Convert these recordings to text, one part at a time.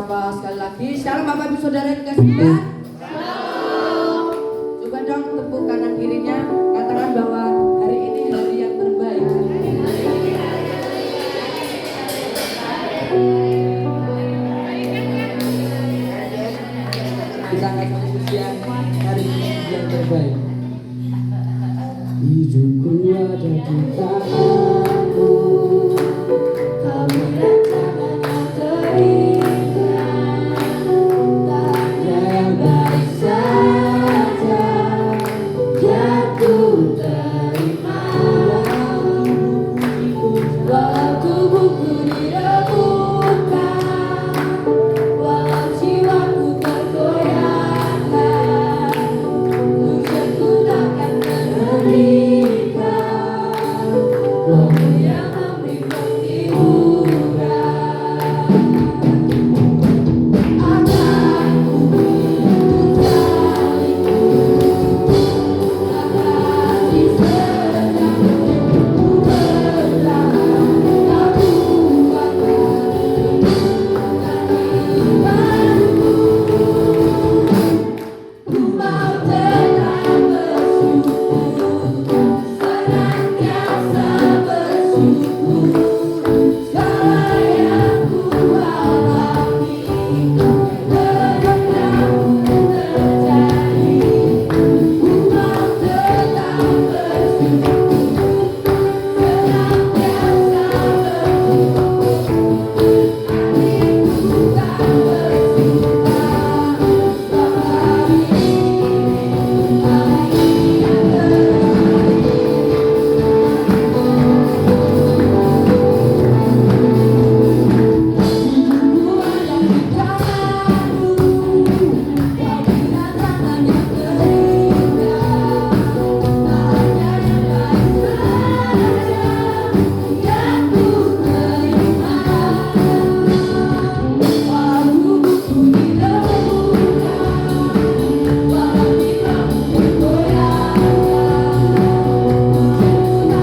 sapa sekali lagi. Shalom Bapak Ibu Saudara yang dikasih Tuhan. Coba dong tepuk kanan kirinya, katakan bahwa hari ini hari yang terbaik. Kita akan memujian hari ini yang terbaik. Hidupku ada di tanganmu, tak berantakan yang terindah, tanda yang baik saja yang ku terima. Walau tubuhku diremukkan, walau jiwaku tergoyahkan, tujuanku takkan terhentikan. Rohmu yang memberi penghiburan akan ku hidup dariku, akan di seberangmu ku bertahan, aku akan menemukan imanku. Ku mau tetap bersyukur, senantiasa bersyukur. Segala yang ku alami, kehendakmu terjadi. Ku mau tetap bersyukur, senantiasa bersyukur. Hatiku tak bersuka bahwa hari ini hari yang terbaik. Hidupku ada di tanganmu, kau bina tangan yang terindah, tanda yang baik saja yang ku terima. Walau tubuhku diremukkan, walau jiwaku tergoyahkan, tujuanku takkan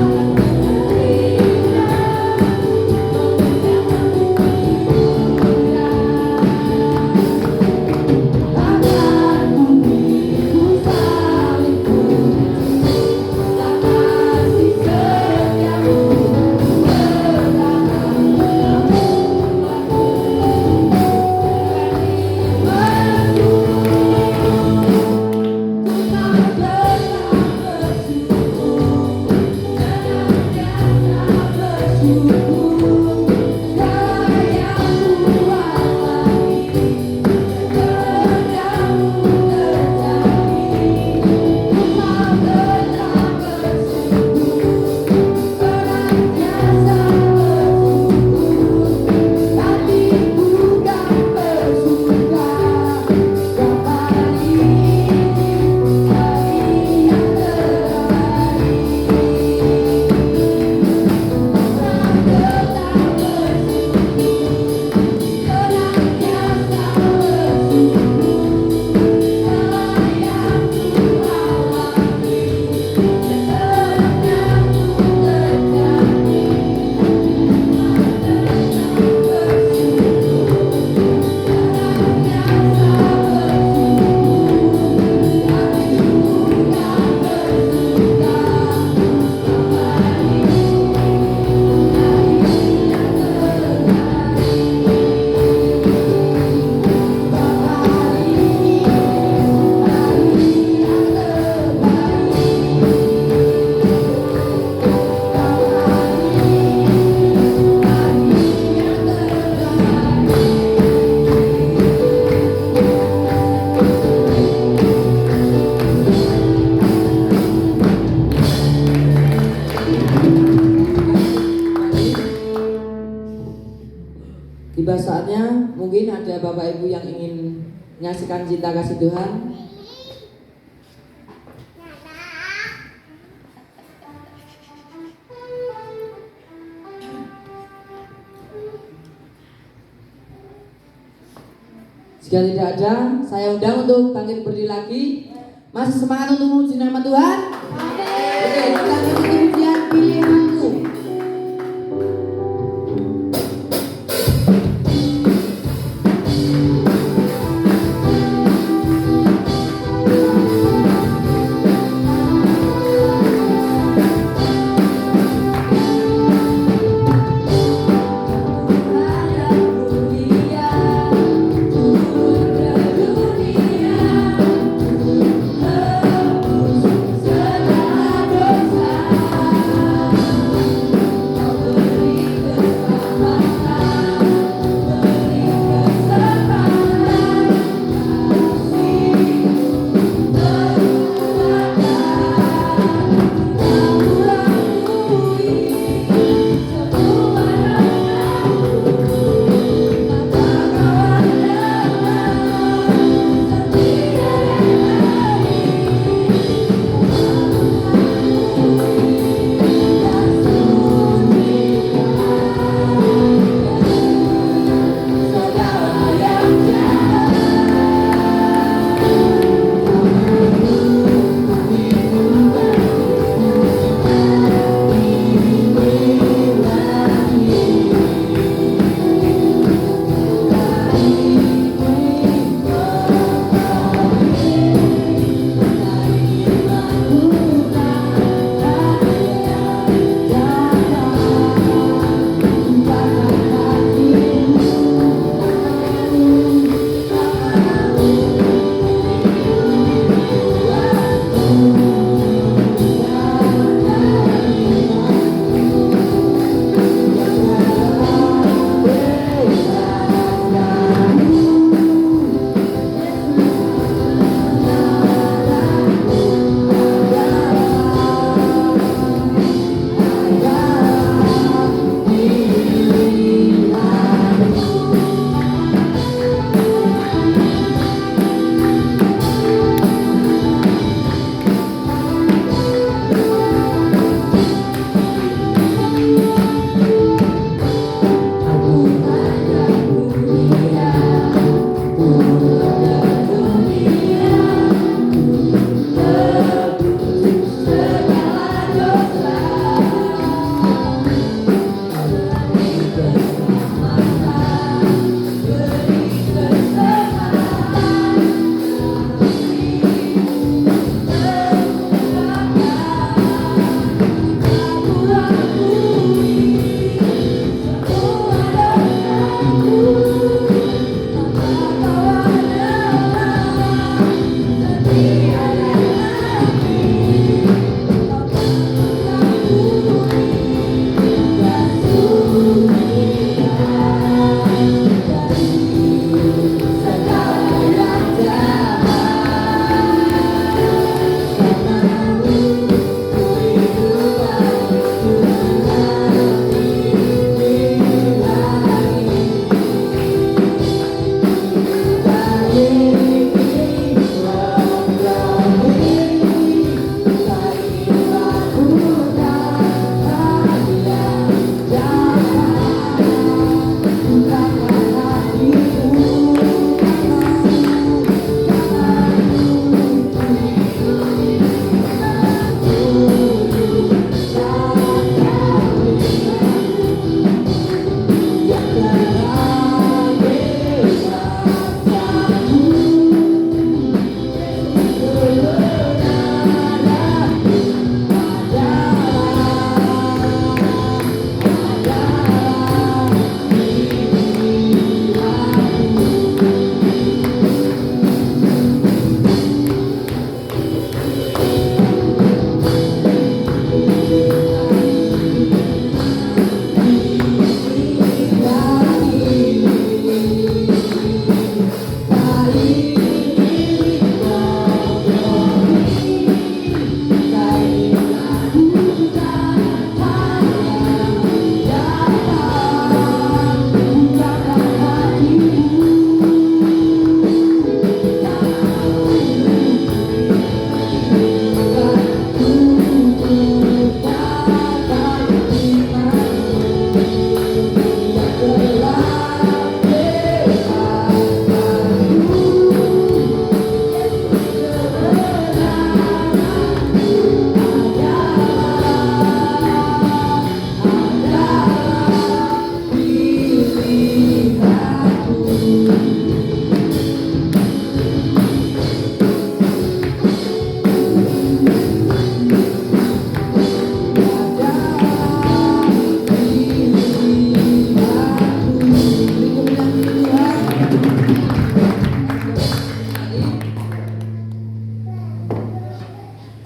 terhentikan. Rohmu yang memberi penghiburan akan ku hidup salibku, tak kasih setiamu bertahan, aku akan menemukan imanku. Ku mau tetap bersyukur, senantiasa bersyukur. Segala yang ku alami, kehendakmu terjadi. Ku mau tetap bersyukur, senantiasa bersyukur. Hatiku tak bersuka bahwa hari ini hari yang terbaik. Ku mau tetap bersyukur, senantiasa bersyukur. Segala yang ku alami, kehendakmu terjadi. Tiba saatnya mungkin ada Bapak Ibu yang ingin menyaksikan cinta kasih Tuhan. Jika tidak ada, saya undang untuk bangkit berdiri lagi. Masih semangat untuk memuji nama Tuhan? Oke, kita ikuti pujian pilihanku.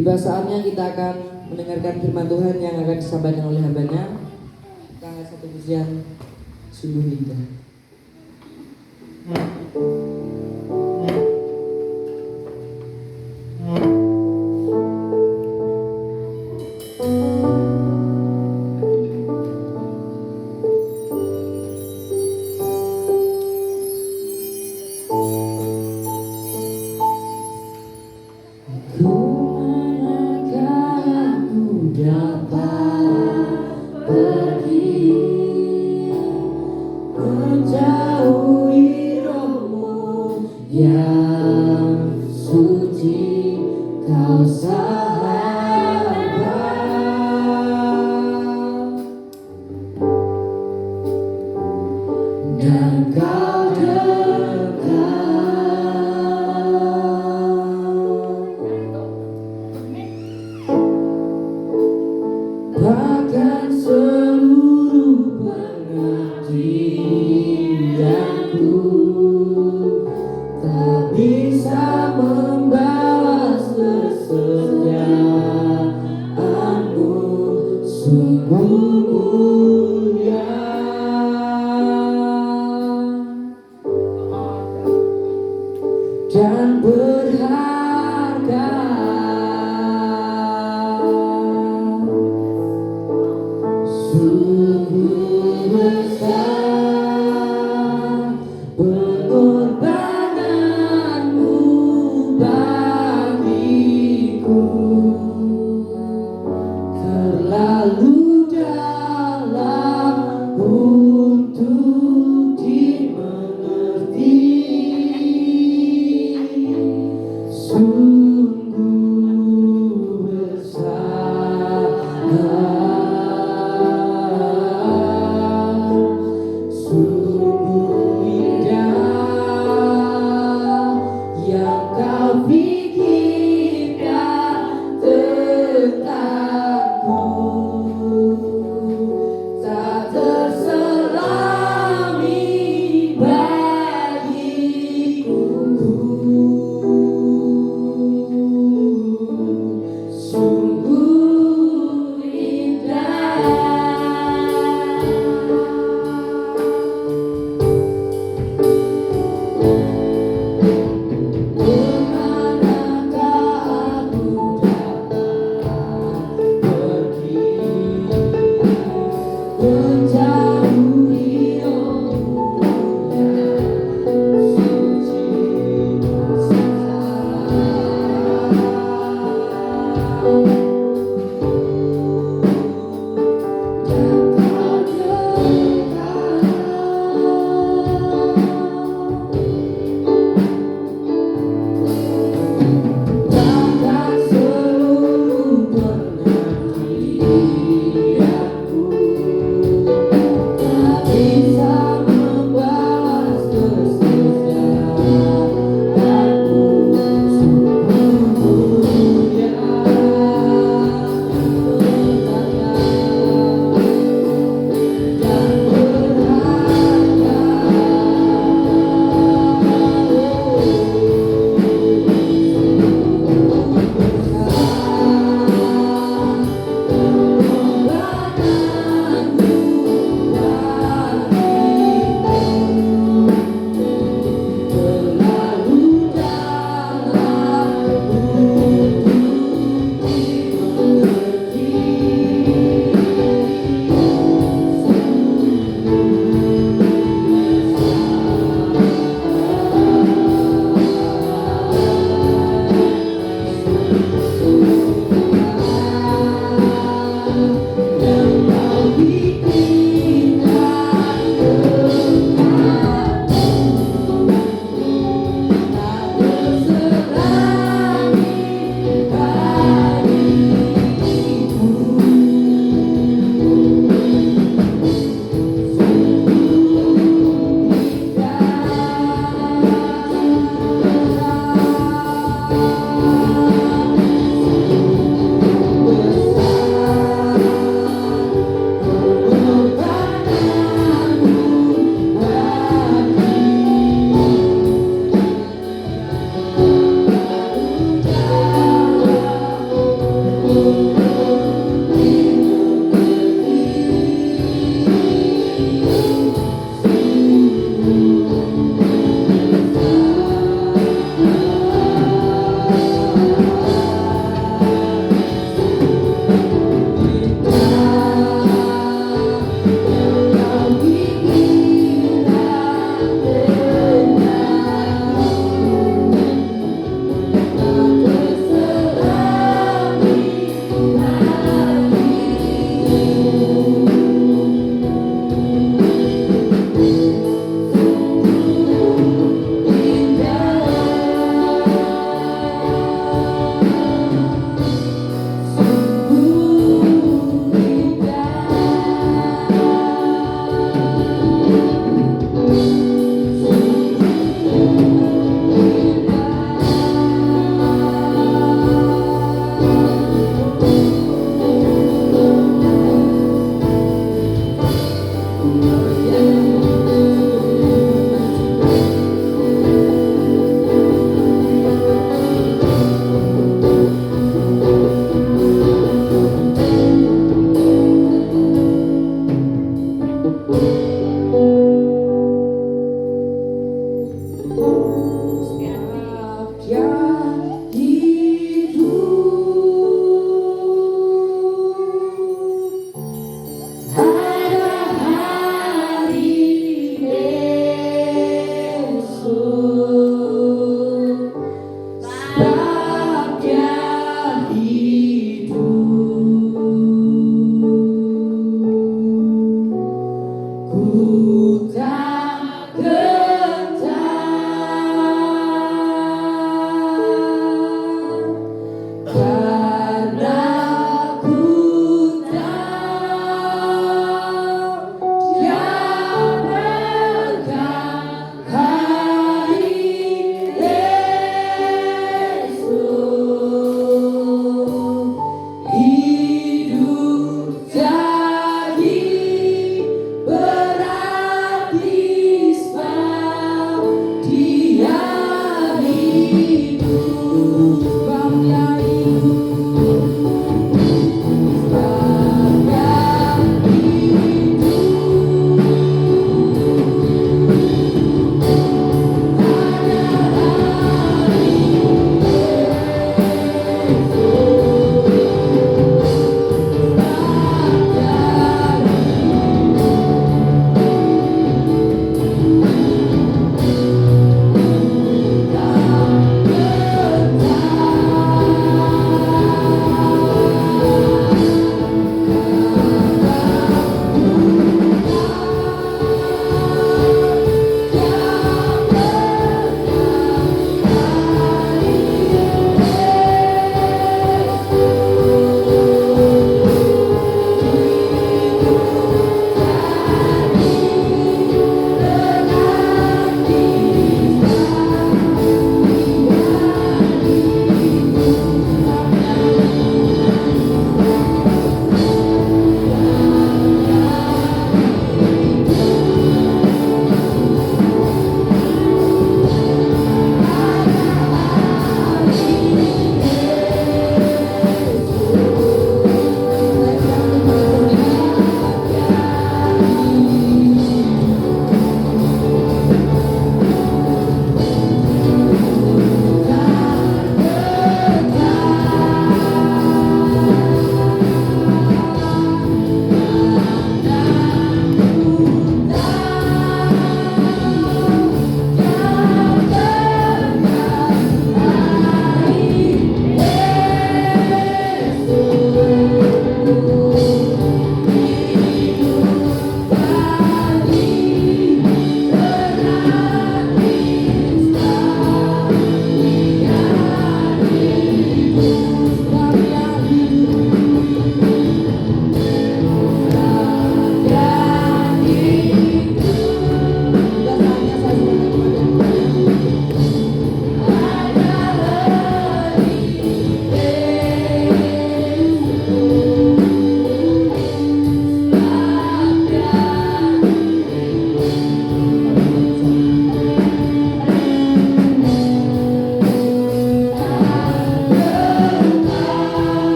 Tiba saatnya kita akan mendengarkan firman Tuhan yang akan disampaikan oleh hambanya. Kita angkat satu pujian sungguh indah. Ku dan kau dekat, bahkan seluruh penantianku tak bisa membalas kesetiaanmu, sungguh mulia dan berharga. Sungguh besar pengorbananmu bagiku, terlalu dalam untuk dimengerti. Sungguh besar, sungguh indah yang kau pikirkan tentangku, tak terselami bagiku. Sungguh indah. Kemanakah aku dapat pergi, menjauhi rohmu yang suci dan kau dekat, bahkan seluruh penantianku tak bisa membalas kesetiaanmu, sungguh mulia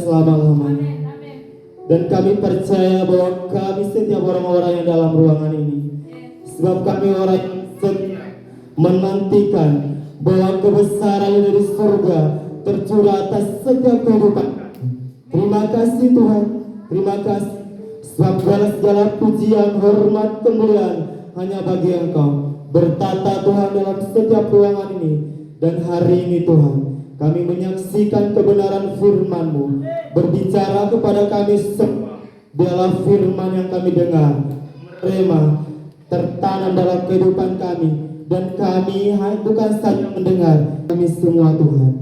selama-lamanya. Dan kami percaya bahwa kami setiap orang-orang yang dalam ruangan ini, sebab kami orang yang setia menantikan bahwa kebesaran dari surga tercurah atas setiap kehidupan kami. Terima kasih Tuhan, terima kasih. Sebab segala pujian, hormat, kemuliaan hanya bagi Engkau. Bertata Tuhan dalam setiap ruangan ini. Dan hari ini Tuhan, kami menyaksikan kebenaran firman-Mu berbicara kepada kami semua. Biarlah firman yang kami dengar menerima, tertanam dalam kehidupan kami. Dan kami bukan saja mendengar, kami semua Tuhan,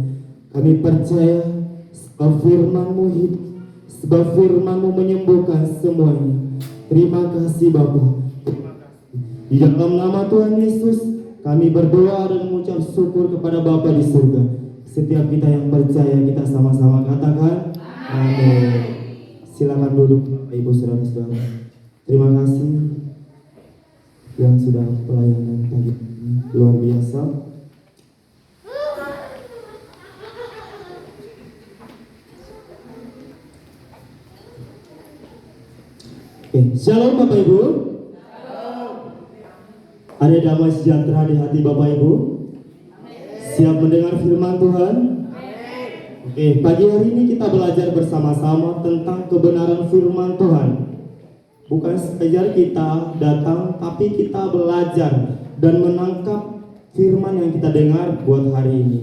kami percaya sebab firman-Mu hidup, sebab firman-Mu menyembuhkan semuanya. Terima kasih Bapa. Di dalam nama Tuhan Yesus kami berdoa dan mengucap syukur kepada Bapa di surga. Setiap kita yang percaya, kita sama-sama katakan amin. Silakan duduk Ibu saudara-saudara. Terima kasih yang sudah pelayanan tadi luar biasa. Oke, shalom Bapak Ibu. Ada damai sejahtera di hati Bapak Ibu? Siap mendengar firman Tuhan? Oke, pagi hari ini kita belajar bersama-sama tentang kebenaran firman Tuhan. Bukan sekedar kita datang, tapi kita belajar dan menangkap firman yang kita dengar buat hari ini.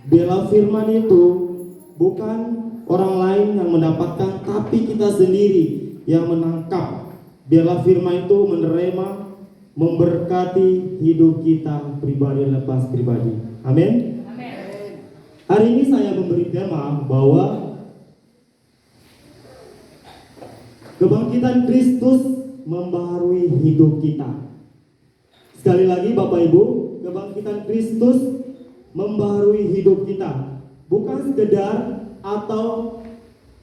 Biarlah firman itu bukan orang lain yang mendapatkan, tapi kita sendiri yang menangkap. Biarlah firman itu menerima, memberkati hidup kita pribadi lepas pribadi. Amin. Hari ini saya memberi tema bahwa kebangkitan Kristus membaharui hidup kita. Sekali lagi Bapak Ibu, kebangkitan Kristus membaharui hidup kita. Bukan sekedar atau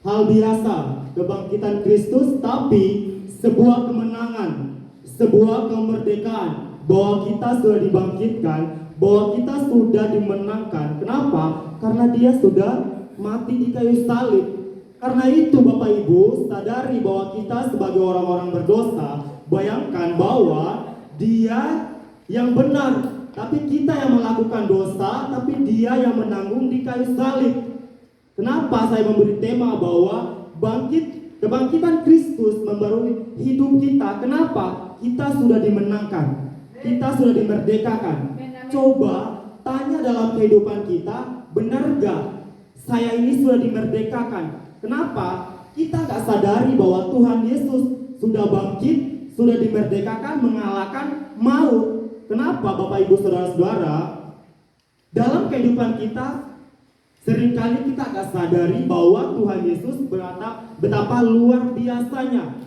hal biasa kebangkitan Kristus, tapi sebuah kemenangan, sebuah kemerdekaan, bahwa kita sudah dibangkitkan, bahwa kita sudah dimenangkan. Kenapa? Karena Dia sudah mati di kayu salib. Karena itu Bapak Ibu, sadari bahwa kita sebagai orang-orang berdosa, bayangkan bahwa Dia yang benar, tapi kita yang melakukan dosa, tapi Dia yang menanggung di kayu salib. Kenapa saya memberi tema bahwa kebangkitan Kristus membaharui hidup kita? Kenapa? Kita sudah dimenangkan, kita sudah dimerdekakan. Coba tanya dalam kehidupan kita, benar gak saya ini sudah dimerdekakan? Kenapa? Kita gak sadari bahwa Tuhan Yesus sudah bangkit, sudah dimerdekakan, mengalahkan maut. Kenapa Bapak Ibu Saudara-saudara? Dalam kehidupan kita seringkali kita gak sadari bahwa Tuhan Yesus betapa luar biasanya,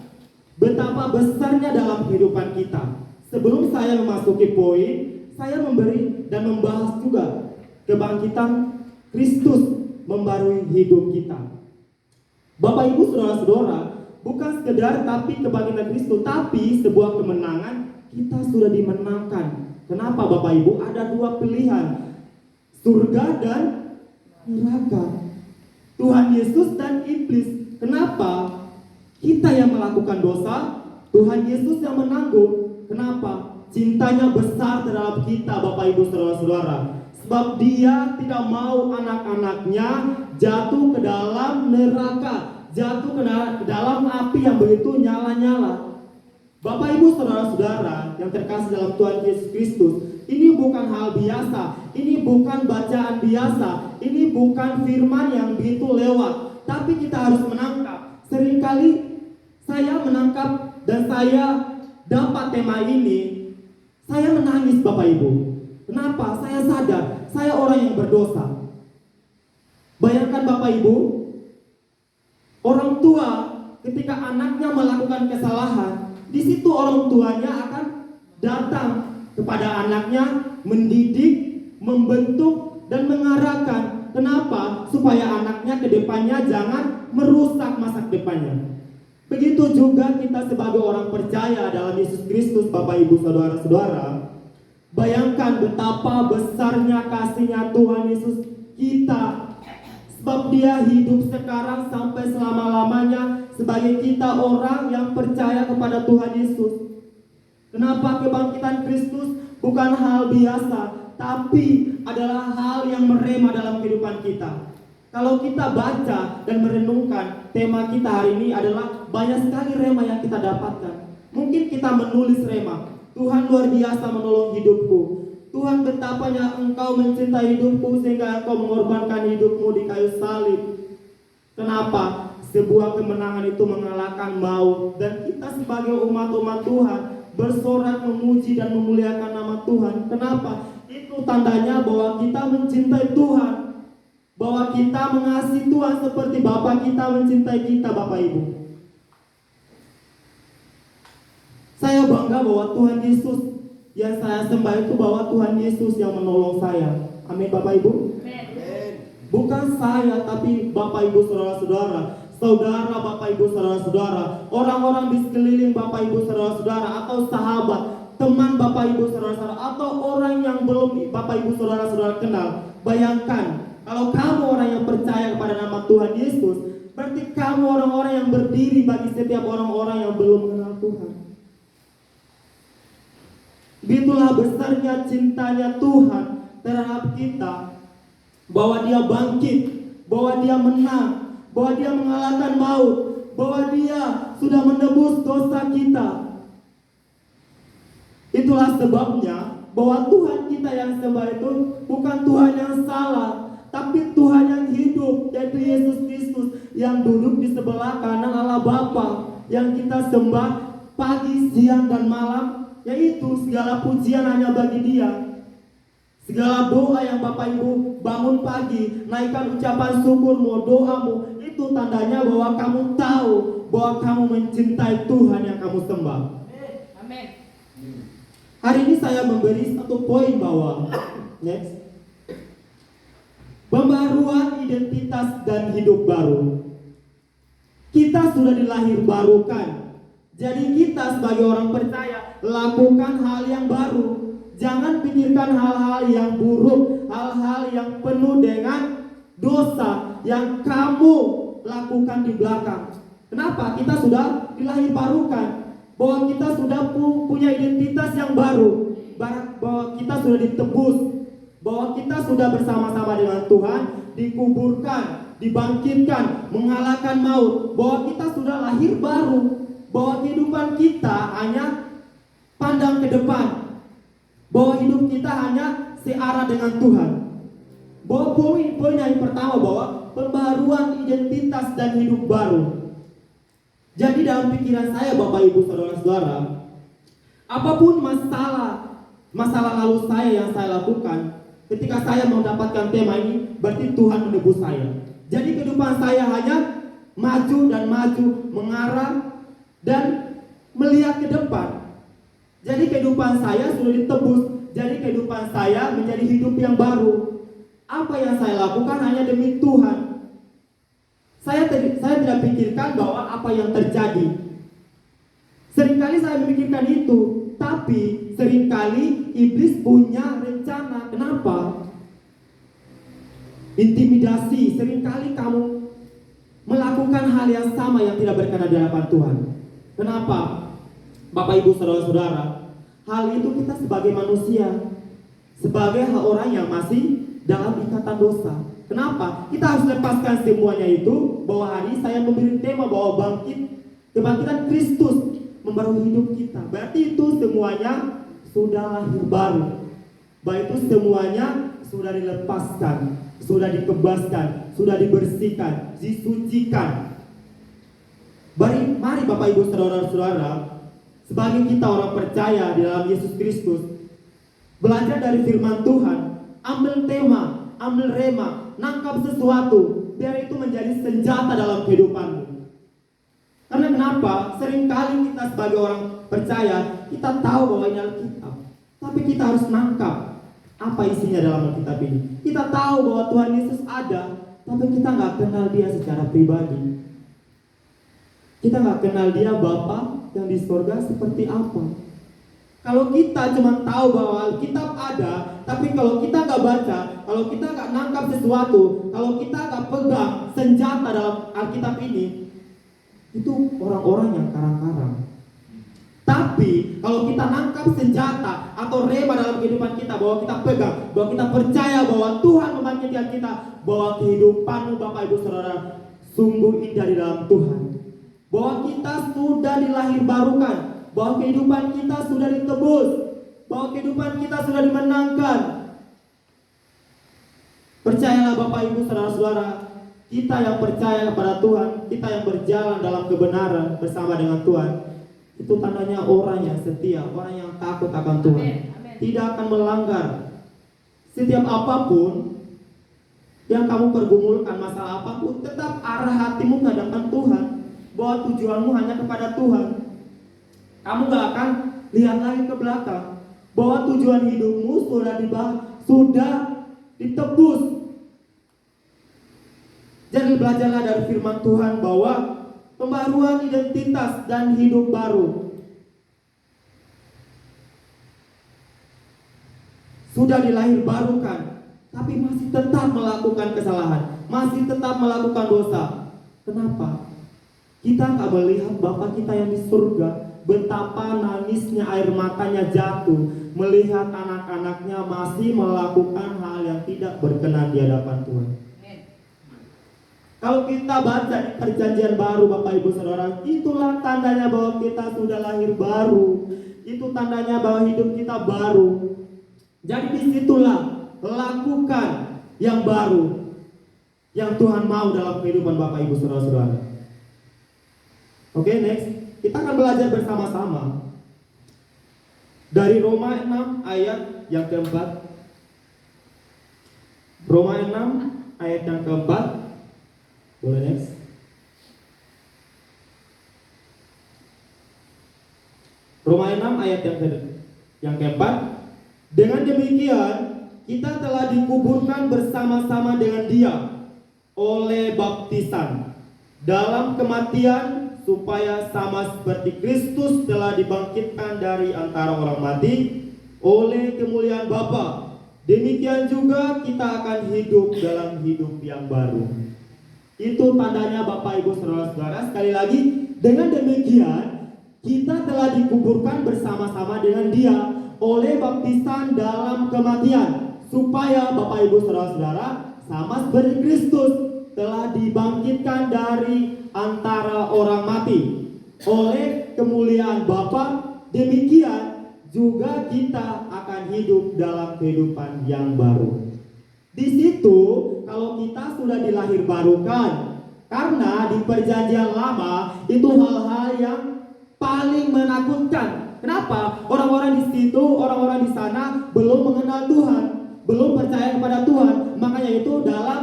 betapa besarnya dalam kehidupan kita. Sebelum saya memasuki poin, saya memberi dan membahas juga kebangkitan Kristus membaharui hidup kita. Bapak Ibu Saudara-saudara, bukan sekedar tapi kebangkitan Kristus, tapi sebuah kemenangan. Kita sudah dimenangkan. Kenapa Bapak Ibu? Ada dua pilihan, surga dan neraka, Tuhan Yesus dan iblis. Kenapa? Kita yang melakukan dosa, Tuhan Yesus yang menanggung. Kenapa? Cintanya besar terhadap kita Bapak Ibu Saudara-saudara. Sebab Dia tidak mau anak-anaknya jatuh ke dalam neraka, jatuh ke dalam api yang begitu nyala-nyala. Bapak Ibu Saudara-saudara yang terkasih dalam Tuhan Yesus Kristus, ini bukan hal biasa, ini bukan bacaan biasa, ini bukan firman yang begitu lewat, tapi kita harus menangkap. Seringkali saya menangkap dan saya dapat tema ini, saya menangis Bapak Ibu. Kenapa? Saya sadar, saya orang yang berdosa. Bayangkan Bapak Ibu, orang tua ketika anaknya melakukan kesalahan, di situ orang tuanya akan datang kepada anaknya, mendidik, membentuk, dan mengarahkan. Kenapa? Supaya anaknya ke depannya jangan merusak masa depannya. Begitu juga kita sebagai orang percaya dalam Yesus Kristus, Bapak Ibu Saudara-saudara. Bayangkan betapa besarnya kasihnya Tuhan Yesus kita. Sebab dia hidup sekarang sampai selama-lamanya sebagai kita orang yang percaya kepada Tuhan Yesus. Kenapa kebangkitan Kristus bukan hal biasa, tapi adalah hal yang merema dalam kehidupan kita. Kalau kita baca dan merenungkan, tema kita hari ini adalah banyak sekali rema yang kita dapatkan. Mungkin kita menulis rema, Tuhan luar biasa menolong hidupku. Tuhan betapanya engkau mencintai hidupku sehingga engkau mengorbankan hidupmu di kayu salib. Kenapa? Sebuah kemenangan itu mengalahkan maut. Dan kita sebagai umat-umat Tuhan bersorak memuji dan memuliakan nama Tuhan. Kenapa? Itu tandanya bahwa kita mencintai Tuhan, bahwa kita mengasihi Tuhan seperti Bapa kita mencintai kita, Bapak Ibu. Saya bangga bahwa Tuhan Yesus yang saya sembah itu, bahwa Tuhan Yesus yang menolong saya. Amin, Bapak Ibu. Bukan saya, tapi Bapak Ibu saudara-saudara, saudara Bapak Ibu saudara-saudara, orang-orang di sekeliling Bapak Ibu saudara-saudara, atau sahabat, teman Bapak Ibu saudara-saudara, atau orang yang belum Bapak Ibu saudara-saudara kenal. Bayangkan, kalau kamu orang yang percaya kepada nama Tuhan Yesus, berarti kamu orang-orang yang berdiri bagi setiap orang-orang yang belum mengenal Tuhan. Begitulah besarnya cintanya Tuhan terhadap kita, bahwa dia bangkit, bahwa dia menang, bahwa dia mengalahkan maut, bahwa dia sudah menebus dosa kita. Itulah sebabnya bahwa Tuhan kita yang sembah itu bukan Tuhan yang salah, tapi Tuhan yang hidup, yaitu Yesus Kristus yang duduk di sebelah kanan Allah Bapa, yang kita sembah pagi, siang, dan malam. Yaitu segala pujian hanya bagi Dia. Segala doa yang Bapak Ibu bangun pagi, naikkan ucapan syukurmu, doamu, itu tandanya bahwa kamu tahu bahwa kamu mencintai Tuhan yang kamu sembah. Amin. Hari ini saya memberi satu poin bahwa next, pembaruan identitas dan hidup baru. Kita sudah dilahir barukan. Jadi kita sebagai orang percaya lakukan hal yang baru. Jangan pikirkan hal-hal yang buruk, hal-hal yang penuh dengan dosa yang kamu lakukan di belakang. Kenapa? Kita sudah dilahir barukan, bahwa kita sudah punya identitas yang baru, bahwa kita sudah ditebus, bahwa kita sudah bersama-sama dengan Tuhan, dikuburkan, dibangkitkan, mengalahkan maut, bahwa kita sudah lahir baru, bahwa kehidupan kita hanya pandang ke depan, bahwa hidup kita hanya searah dengan Tuhan. Bahwa poin yang pertama, bahwa pembaruan identitas dan hidup baru. Jadi dalam pikiran saya, Bapak Ibu saudara-saudara, apapun masalah lalu saya yang saya lakukan, ketika saya mendapatkan tema ini, berarti Tuhan menebus saya. Jadi kehidupan saya hanya maju dan maju, mengarah dan melihat ke depan. Jadi kehidupan saya sudah ditebus. Jadi kehidupan saya menjadi hidup yang baru. Apa yang saya lakukan hanya demi Tuhan. Saya tidak pikirkan bahwa apa yang terjadi. Seringkali saya memikirkan itu, tapi seringkali iblis punya rencana. Kenapa? Intimidasi. Seringkali kamu melakukan hal yang sama yang tidak berkenan di hadapan Tuhan. Kenapa? Bapak Ibu saudara-saudara, hal itu kita sebagai manusia, sebagai orang yang masih dalam ikatan dosa. Kenapa? Kita harus lepaskan semuanya itu, bahwa hari saya memberi tema bahwa kebangkitan Kristus membaru hidup kita. Berarti itu semuanya sudah lahir baru. Bahwa itu semuanya sudah dilepaskan, sudah dikebaskan, sudah dibersihkan, disucikan. Mari Bapak Ibu saudara-saudara, sebagai kita orang percaya di dalam Yesus Kristus, belajar dari firman Tuhan, ambil tema, ambil rema, nangkap sesuatu, biar itu menjadi senjata dalam kehidupanmu. Karena kenapa? Seringkali kita sebagai orang percaya, kita tahu bahwa ini Alkitab, tapi kita harus nangkap apa isinya dalam Alkitab ini. Kita tahu bahwa Tuhan Yesus ada, tapi kita nggak kenal Dia secara pribadi. Kita nggak kenal Dia Bapa yang di surga seperti apa. Kalau kita cuma tahu bahwa Alkitab ada, tapi kalau kita nggak baca, kalau kita nggak nangkap sesuatu, kalau kita nggak pegang senjata dalam Alkitab ini, itu orang-orang yang karang-karang. Tapi kalau kita nangkap senjata atau rema dalam kehidupan kita, bahwa kita pegang, bahwa kita percaya bahwa Tuhan membangkitkan kita, bahwa kehidupanmu Bapak Ibu Saudara sungguh indah di dalam Tuhan, bahwa kita sudah dilahirbarukan, bahwa kehidupan kita sudah ditebus, bahwa kehidupan kita sudah dimenangkan. Percayalah Bapak Ibu Saudara-saudara, kita yang percaya kepada Tuhan, kita yang berjalan dalam kebenaran bersama dengan Tuhan, itu tandanya orang yang setia, orang yang takut akan Tuhan. Tidak akan melanggar. Setiap apapun yang kamu pergumulkan, masalah apapun, tetap arah hatimu ke hadapan Tuhan, bahwa tujuanmu hanya kepada Tuhan. Kamu gak akan lihat lagi ke belakang, bahwa tujuan hidupmu sudah ditebus. Jadi belajarlah dari firman Tuhan bahwa pembaruan identitas dan hidup baru sudah dilahirbarukan, tapi masih tetap melakukan kesalahan, masih tetap melakukan dosa. Kenapa? Kita nggak melihat Bapa kita yang di surga, betapa nangisnya air matanya jatuh melihat anak-anaknya masih melakukan hal yang tidak berkenan di hadapan Tuhan. Kalau kita baca di perjanjian baru Bapak Ibu Saudara, itulah tandanya bahwa kita sudah lahir baru. Itu tandanya bahwa hidup kita baru. Jadi disitulah lakukan yang baru yang Tuhan mau dalam kehidupan Bapak Ibu Saudara-saudara. Oke, next. Kita akan belajar bersama-sama dari Roma 6 ayat yang keempat. Roma 6 ayat yang keempat. Boleh next. Roma 6 ayat yang keempat. Dengan demikian kita telah dikuburkan bersama-sama dengan Dia oleh baptisan dalam kematian, supaya sama seperti Kristus telah dibangkitkan dari antara orang mati oleh kemuliaan Bapa, demikian juga kita akan hidup dalam hidup yang baru. Itu tandanya Bapak Ibu Saudara-saudara. Sekali lagi, dengan demikian kita telah dikuburkan bersama-sama dengan Dia oleh baptisan dalam kematian, supaya Bapak Ibu Saudara-saudara sama seperti Kristus telah dibangkitkan dari antara orang mati oleh kemuliaan Bapa, demikian juga kita akan hidup dalam kehidupan yang baru. Di situ kalau kita sudah dilahirbarukan, karena di perjanjian lama itu hal-hal yang paling menakutkan. Kenapa? Orang-orang di situ, orang-orang di sana belum mengenal Tuhan, belum percaya kepada Tuhan, makanya itu dalam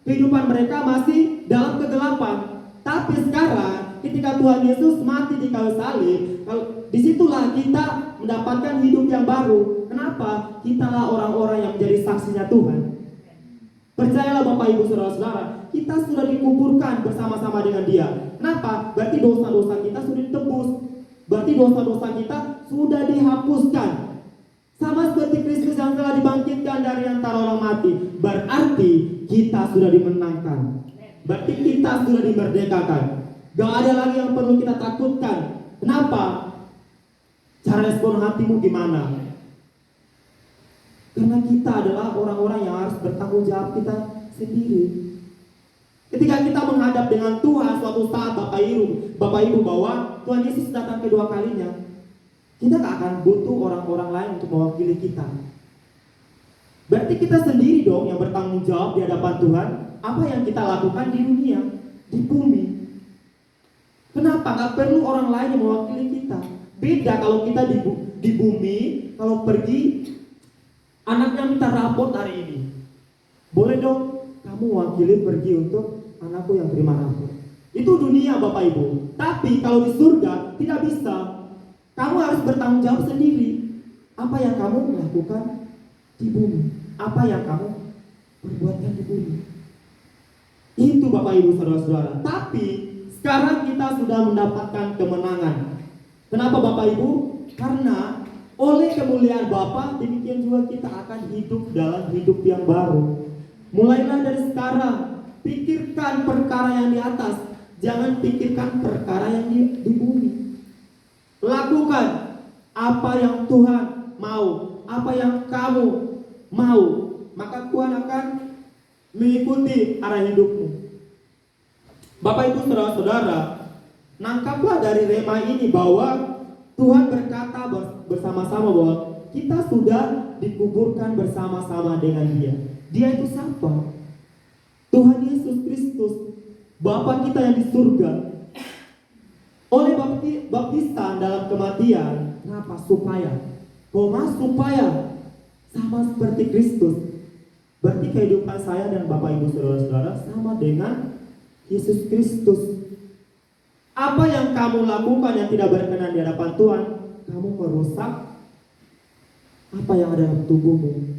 kehidupan mereka masih dalam kegelapan. Tapi sekarang ketika Tuhan Yesus mati di kayu salib, disitulah kita mendapatkan hidup yang baru. Kenapa? Kitalah orang-orang yang menjadi saksinya Tuhan. Percayalah Bapak Ibu Saudara-saudara, kita sudah dikuburkan bersama-sama dengan Dia. Kenapa? Berarti dosa-dosa kita sudah ditebus. Berarti dosa-dosa kita sudah dihapuskan. Sama seperti Kristus yang telah dibangkitkan dari antara orang mati. Berarti kita sudah dimenangkan. Berarti kita sudah dimerdekakan. Gak ada lagi yang perlu kita takutkan. Kenapa? Cara respon hatimu gimana? Karena kita adalah orang-orang yang harus bertanggung jawab kita sendiri. Ketika kita menghadap dengan Tuhan suatu saat Bapak Ibu bahwa Tuhan Yesus datang kedua kalinya, kita gak akan butuh orang-orang lain untuk mewakili kita. Berarti kita sendiri dong yang bertanggung jawab di hadapan Tuhan apa yang kita lakukan di dunia, di bumi. Kenapa? Gak perlu orang lain yang mewakili kita. Beda kalau kita di bumi, kalau pergi anaknya minta raport hari ini, boleh dong kamu wakili pergi untuk anakku yang terima raport. Itu dunia Bapak Ibu. Tapi kalau di surga tidak bisa. Kamu harus bertanggung jawab sendiri. Apa yang kamu lakukan di bumi, apa yang kamu perbuatkan di bumi. Itu Bapak Ibu Saudara-saudara. Tapi sekarang kita sudah mendapatkan kemenangan. Kenapa Bapak Ibu? Karena Oleh kemuliaan Bapa, demikian juga kita akan hidup dalam hidup yang baru. Mulailah dari sekarang, pikirkan perkara yang di atas, jangan pikirkan perkara yang di bumi. Lakukan apa yang Tuhan mau, apa yang kamu mau, maka Tuhan akan mengikuti arah hidupmu. Bapak Ibu Saudara-saudara, nangkaplah dari rema ini bahwa Tuhan berkata bersama-sama bahwa kita sudah dikuburkan bersama-sama dengan Dia. Dia itu siapa? Tuhan Yesus Kristus, Bapa kita yang di surga. Oleh baptisan dalam kematian, kenapa? Supaya sama seperti Kristus. Berarti kehidupan saya dan Bapak Ibu Saudara-saudara sama dengan Yesus Kristus. Apa yang kamu lakukan yang tidak berkenan di hadapan Tuhan, kamu merusak apa yang ada dalam tubuhmu.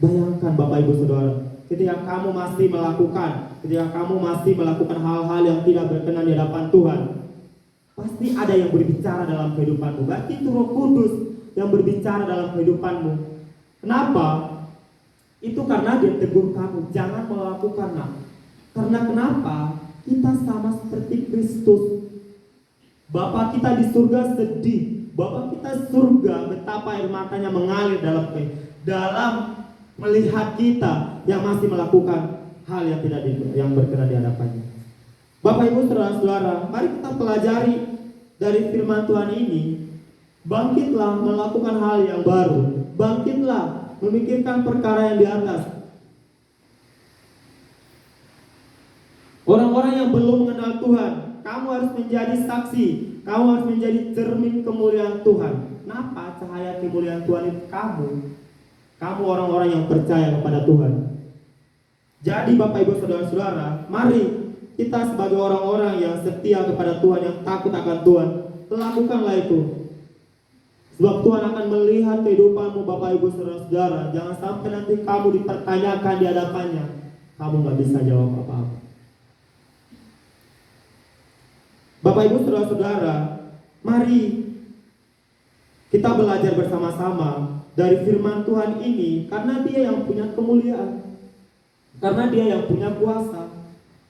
Bayangkan Bapak Ibu Saudara, ketika kamu masih melakukan hal-hal yang tidak berkenan di hadapan Tuhan, pasti ada yang berbicara dalam kehidupanmu. Berarti itu Roh Kudus yang berbicara dalam kehidupanmu. Kenapa? Itu karena Dia tegur kamu, jangan melakukan. Karena kenapa? Kita sama seperti Kristus. Bapa kita di surga sedih. Bapa kita surga betapa air matanya mengalir dalam melihat kita yang masih melakukan hal yang berkenan di hadapannya. Bapak Ibu Saudara-saudara, mari kita pelajari dari firman Tuhan ini. Bangkitlah melakukan hal yang baru. Bangkitlah memikirkan perkara yang di atas. Orang-orang yang belum mengenal Tuhan, kamu harus menjadi saksi, kamu harus menjadi cermin kemuliaan Tuhan. Kenapa? Cahaya kemuliaan Tuhan itu kamu orang-orang yang percaya kepada Tuhan. Jadi Bapak Ibu Saudara-saudara, mari kita sebagai orang-orang yang setia kepada Tuhan, yang takut akan Tuhan, lakukanlah itu. Sebab Tuhan akan melihat kehidupanmu Bapak Ibu Saudara-saudara. Jangan sampai nanti kamu dipertanyakan di hadapannya, kamu gak bisa jawab apa-apa. Bapak Ibu Saudara-saudara, mari kita belajar bersama-sama dari firman Tuhan ini, karena Dia yang punya kemuliaan, karena Dia yang punya kuasa,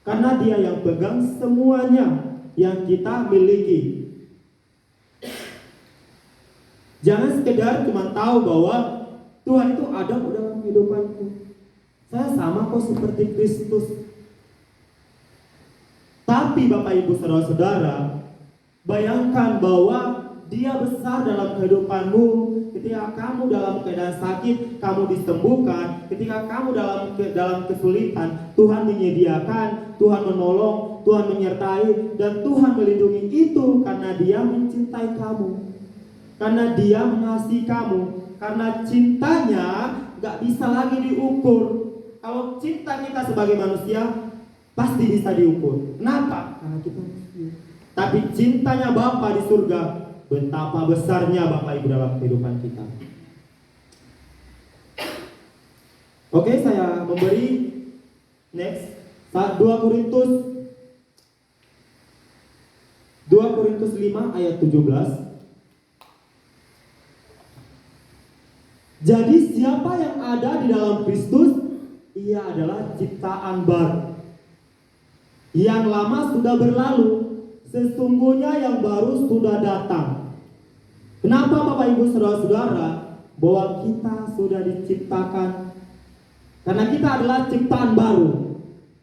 karena Dia yang pegang semuanya yang kita miliki. Jangan sekedar cuma tahu bahwa Tuhan itu ada dalam kehidupanku. Saya sama kok seperti Kristus. Tapi Bapak Ibu Saudara-saudara, bayangkan bahwa Dia besar dalam kehidupanmu. Ketika kamu dalam keadaan sakit, kamu disembuhkan. Ketika kamu dalam kesulitan, Tuhan menyediakan, Tuhan menolong, Tuhan menyertai, dan Tuhan melindungi itu karena Dia mencintai kamu, karena Dia mengasihi kamu, karena cintanya gak bisa lagi diukur. Kalau cinta kita sebagai manusia pasti bisa diukur. Kenapa? Karena kita manusia. Tapi cintanya Bapa di surga, betapa besarnya Bapak Ibu dalam kehidupan kita. Oke, saya memberi next 2 Korintus 5 ayat 17. Jadi siapa yang ada di dalam Kristus, ia adalah ciptaan baru. Yang lama sudah berlalu, sesungguhnya yang baru sudah datang. Kenapa Bapak Ibu Saudara-saudara? Bahwa kita sudah diciptakan, karena kita adalah ciptaan baru.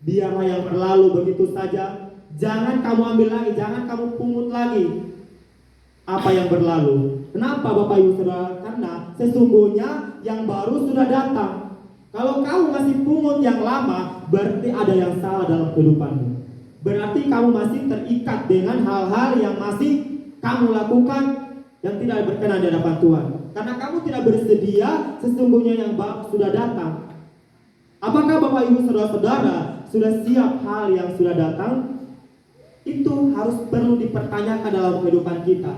Biarlah yang berlalu begitu saja. Jangan kamu ambil lagi, jangan kamu pungut lagi apa yang berlalu. Kenapa Bapak Ibu Saudara? Karena sesungguhnya yang baru sudah datang. Kalau kamu masih pungut yang lama, berarti ada yang salah dalam kehidupanmu. Berarti kamu masih terikat dengan hal-hal yang masih kamu lakukan yang tidak berkenan di hadapan Tuhan. Karena kamu tidak bersedia, sesungguhnya yang baru sudah datang. Apakah Bapak Ibu Saudara-saudara sudah siap hal yang sudah datang? Itu harus perlu dipertanyakan dalam kehidupan kita.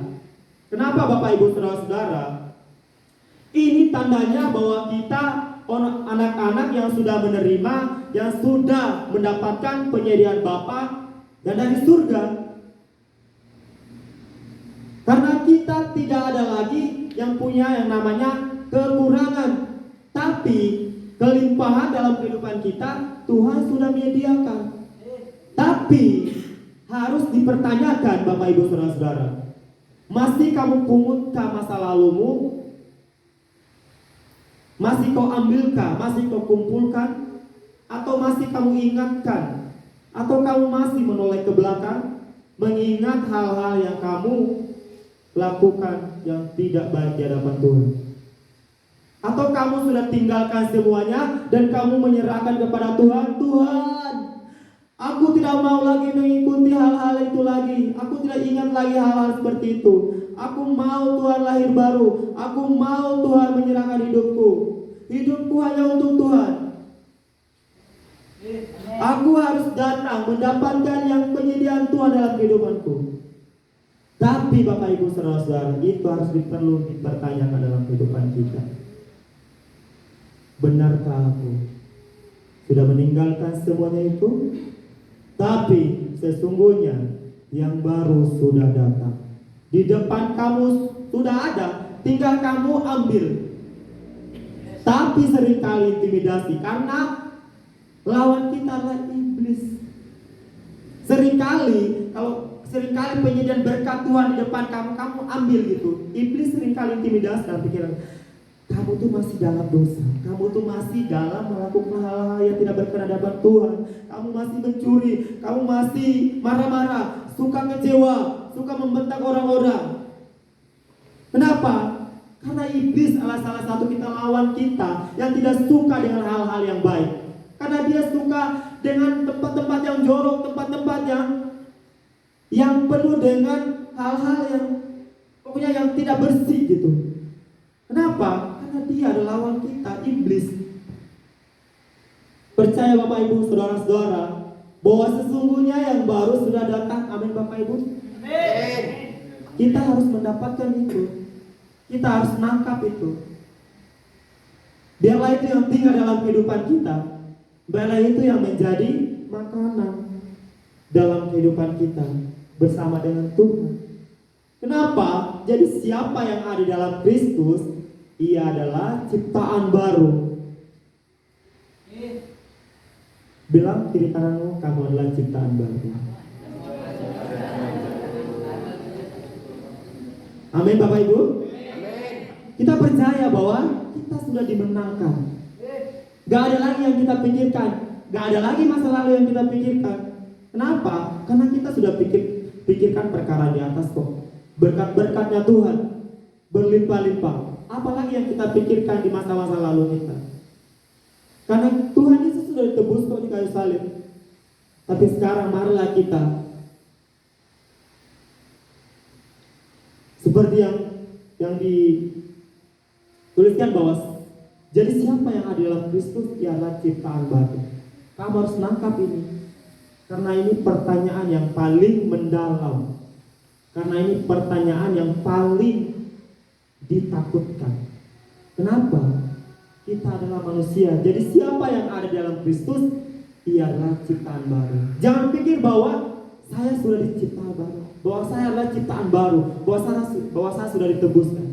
Kenapa Bapak Ibu Saudara-saudara? Ini tandanya bahwa kita anak-anak yang sudah menerima, yang sudah mendapatkan penyediaan Bapa dan dari surga. Karena kita tidak ada lagi yang punya yang namanya kekurangan. Tapi kelimpahan dalam kehidupan kita Tuhan sudah menyediakan. Tapi harus dipertanyakan Bapak Ibu Saudara-saudara. Masih kamu pungutkah masa lalumu? Masih kau ambilkah? Masih kau kumpulkan? Atau masih kamu ingatkan? Atau kamu masih menoleh ke belakang, mengingat hal-hal yang kamu lakukan yang tidak baik di hadapan Tuhan? Atau kamu sudah tinggalkan semuanya dan kamu menyerahkan kepada Tuhan? Tuhan, aku tidak mau lagi mengikuti hal-hal itu lagi. Aku tidak ingat lagi hal-hal seperti itu. Aku mau Tuhan lahir baru. Aku mau Tuhan menyerahkan hidupku. Hidupku hanya untuk Tuhan. Aku harus datang mendapatkan yang penyediaan Tuhan dalam kehidupanku. Tapi Bapak Ibu Saudara-saudara, itu harus perlu dipertanyakan dalam kehidupan kita. Benarkah aku sudah meninggalkan semuanya itu? Tapi sesungguhnya yang baru sudah datang. Di depan kamu sudah ada, tinggal kamu ambil. Tapi seringkali intimidasi karena lawan kita adalah iblis. Seringkali penyediaan berkat Tuhan di depan kamu ambil gitu. Iblis seringkali intimidasi dalam pikiran. Kamu tuh masih dalam dosa. Kamu tuh masih dalam melakukan hal-hal yang tidak berkenan di hadapan Tuhan. Kamu masih mencuri. Kamu masih marah-marah, suka kecewa, suka membentak orang-orang. Kenapa? Karena iblis adalah salah satu kita lawan kita yang tidak suka dengan hal-hal yang baik. Karena dia suka dengan tempat-tempat yang jorok, tempat-tempat yang penuh dengan hal-hal yang pokoknya yang tidak bersih gitu. Kenapa? Karena dia adalah lawan kita, iblis. Percaya Bapak Ibu, Saudara-saudara, bahwa sesungguhnya yang baru sudah datang. Amin Bapak Ibu. Amin. Kita harus mendapatkan itu. Kita harus menangkap itu. Biarlah itu yang tinggal dalam kehidupan kita. Biarlah itu yang menjadi makanan dalam kehidupan kita bersama dengan Tuhan. Kenapa? Jadi siapa yang ada dalam Kristus, ia adalah ciptaan baru. Bilang kiri kananmu, kamu adalah ciptaan baru. Amin Bapak Ibu. Kita percaya bahwa kita sudah dimenangkan. Gak ada lagi yang kita pikirkan. Gak ada lagi masa lalu yang kita pikirkan. Kenapa? Karena kita sudah pikirkan perkara di atas kok. Berkat-berkatnya Tuhan berlimpah-limpah. Apalagi yang kita pikirkan di masa-masa lalu kita. Karena Tuhan Yesus sudah ditebus kok di kayu salib. Tapi sekarang marilah kita seperti yang dituliskan bahwa jadi siapa yang ada dalam Kristus ialah ciptaan baru. Kamu harus nangkap ini. Karena ini pertanyaan yang paling mendalam. Karena ini pertanyaan yang paling ditakutkan. Kenapa? Kita adalah manusia. Jadi siapa yang ada dalam Kristus ialah ciptaan baru. Jangan pikir bahwa saya sudah diciptakan baru, bahwa saya adalah ciptaan baru, bahwa saya sudah ditebuskan.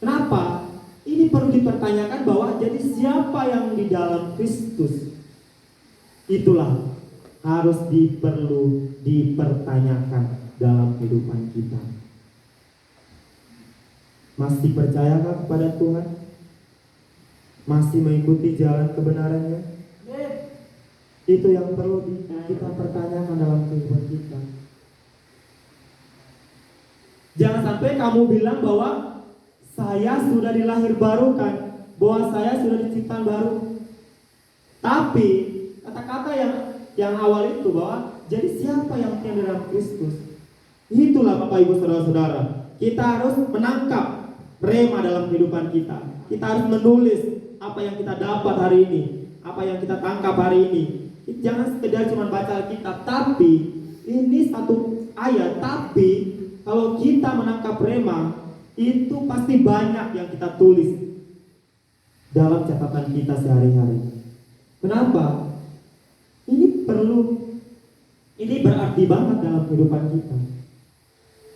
Kenapa? Ini perlu dipertanyakan bahwa jadi siapa yang di dalam Kristus, itulah harus perlu dipertanyakan dalam kehidupan kita. Masih percayakah kepada Tuhan? Masih mengikuti jalan kebenarannya? Itu yang perlu kita pertanyakan dalam kehidupan kita. Jangan sampai kamu bilang bahwa saya sudah dilahir barukan, bahwa saya sudah diciptakan baru. Tapi kata-kata yang awal itu bahwa jadi siapa yang di dalam Kristus? Itulah Bapak Ibu Saudara-saudara. Kita harus menangkap rema dalam kehidupan kita. Kita harus menulis apa yang kita dapat hari ini, apa yang kita tangkap hari ini. Jangan sekedar cuma baca Alkitab, tapi ini satu ayat. Tapi kalau kita menangkap rema, itu pasti banyak yang kita tulis dalam catatan kita sehari-hari. Kenapa? Ini berarti banget dalam kehidupan kita.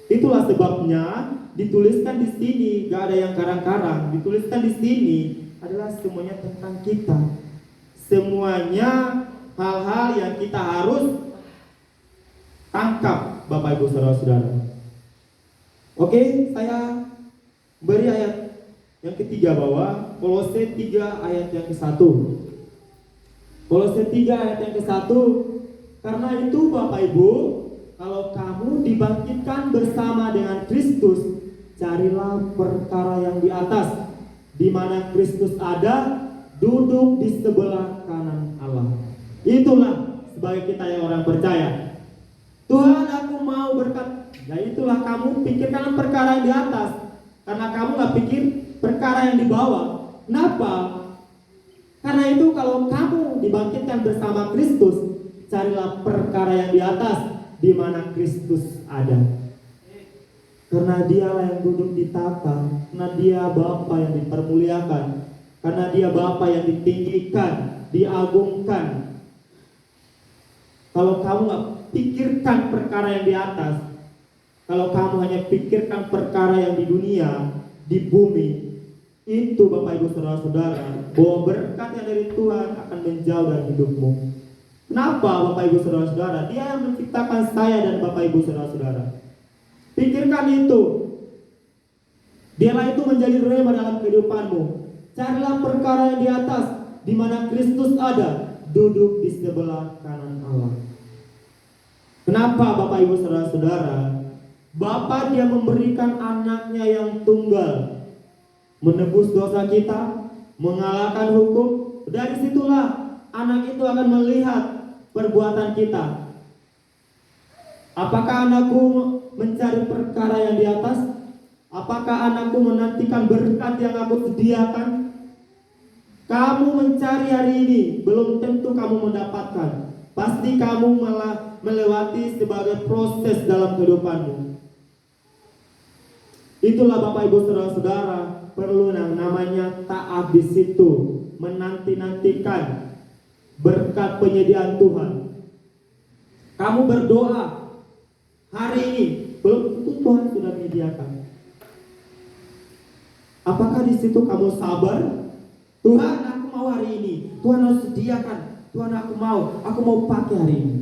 Itulah sebabnya dituliskan di sini, gak ada yang karang-karang. Dituliskan di sini adalah semuanya tentang kita. Semuanya hal-hal yang kita harus tangkap, Bapak Ibu Saudara-saudara. Oke, saya beri ayat yang ketiga bawah, Kolose 3 ayat yang ke-1. Kolose 3 ayat yang ke-1. Karena itu Bapak Ibu, kalau kamu dibangkitkan bersama dengan Kristus, carilah perkara yang di atas, di mana Kristus ada, duduk di sebelah kanan Allah. Itulah sebagai kita yang orang percaya. Tuhan, aku mau berkat. Nah, itulah kamu pikirkan perkara yang di atas, karena kamu gak pikir perkara yang di bawah. Kenapa? Karena itu kalau kamu dibangkitkan bersama Kristus, carilah perkara yang di atas, di mana Kristus ada. Karena dialah yang duduk di tahta, karena dia Bapa yang dipermuliakan, karena dia Bapa yang ditinggikan, diagungkan. Kalau kamu gak pikirkan perkara yang di atas, kalau kamu hanya pikirkan perkara yang di dunia, di bumi, itu Bapak Ibu Saudara-saudara, bahwa berkat yang dari Tuhan akan menjauh dari hidupmu. Kenapa Bapak Ibu Saudara-saudara? Dia yang menciptakan saya dan Bapak Ibu Saudara-saudara. Pikirkan itu. Dialah itu menjadi rema dalam kehidupanmu. Carilah perkara yang di atas, di mana Kristus ada, duduk di sebelah kanan Allah. Kenapa Bapak Ibu Saudara-saudara? Bapa dia memberikan anaknya yang tunggal, menebus dosa kita, mengalahkan hukum. Dari situlah anak itu akan melihat perbuatan kita. Apakah anakku mencari perkara yang di atas? Apakah anakku menantikan berkat yang aku sediakan? Kamu mencari hari ini, belum tentu kamu mendapatkan. Pasti kamu malah melewati sebagai proses dalam kehidupanmu. Itulah Bapak Ibu Saudara-saudara, perlu yang namanya taat di situ, menanti-nantikan berkat penyediaan Tuhan. Kamu berdoa hari ini, belum tentu Tuhan sudah menyediakan. Apakah di situ kamu sabar? Tuhan, aku mau hari ini. Tuhan harus sediakan. Tuhan, aku mau pakai hari ini.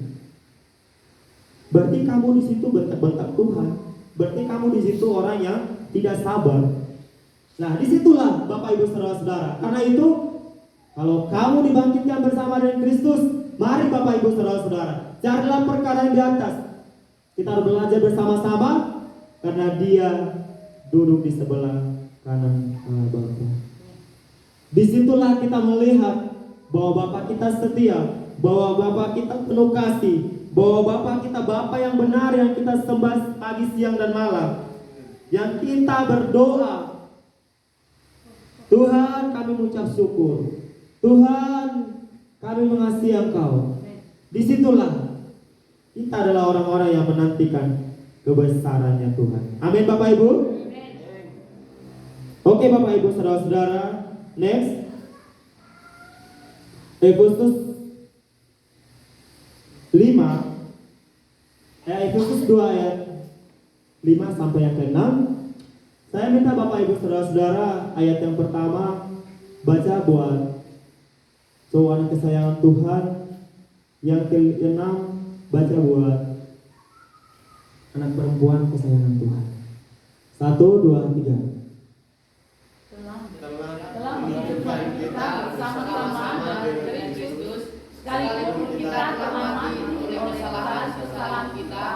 Berarti kamu di situ bentak-bentak Tuhan. Berarti kamu di situ orang yang tidak sabar. Nah, disitulah Bapak Ibu Saudara-saudara. Karena itu, kalau kamu dibangkitkan bersama dengan Kristus, mari Bapak Ibu Saudara-saudara, carilah perkara yang di atas. Kita harus belajar bersama-sama, karena Dia duduk di sebelah kanan Allah Bapa. Disitulah kita melihat bahwa Bapa kita setia, bahwa Bapa kita penuh kasih, bahwa Bapa kita Bapa yang benar, yang kita sembah pagi, siang, dan malam, yang kita berdoa, Tuhan kami mengucap syukur, Tuhan kami mengasihi Engkau. Disitulah kita adalah orang-orang yang menantikan kebesarannya Tuhan. Amin Bapak Ibu. Oke Bapak Ibu Saudara-saudara, next Efesus 2 ayat 5 sampai yang ke-6. Saya minta Bapak Ibu Saudara-saudara, ayat yang pertama baca buat cowok anak kesayangan Tuhan. Yang ke-6 baca buat anak perempuan kesayangan Tuhan. 1, 2, 3. Telah menghidupkan kita bersama-sama dengan Kristus, sekalipun kita telah mati oleh kesalahan kita.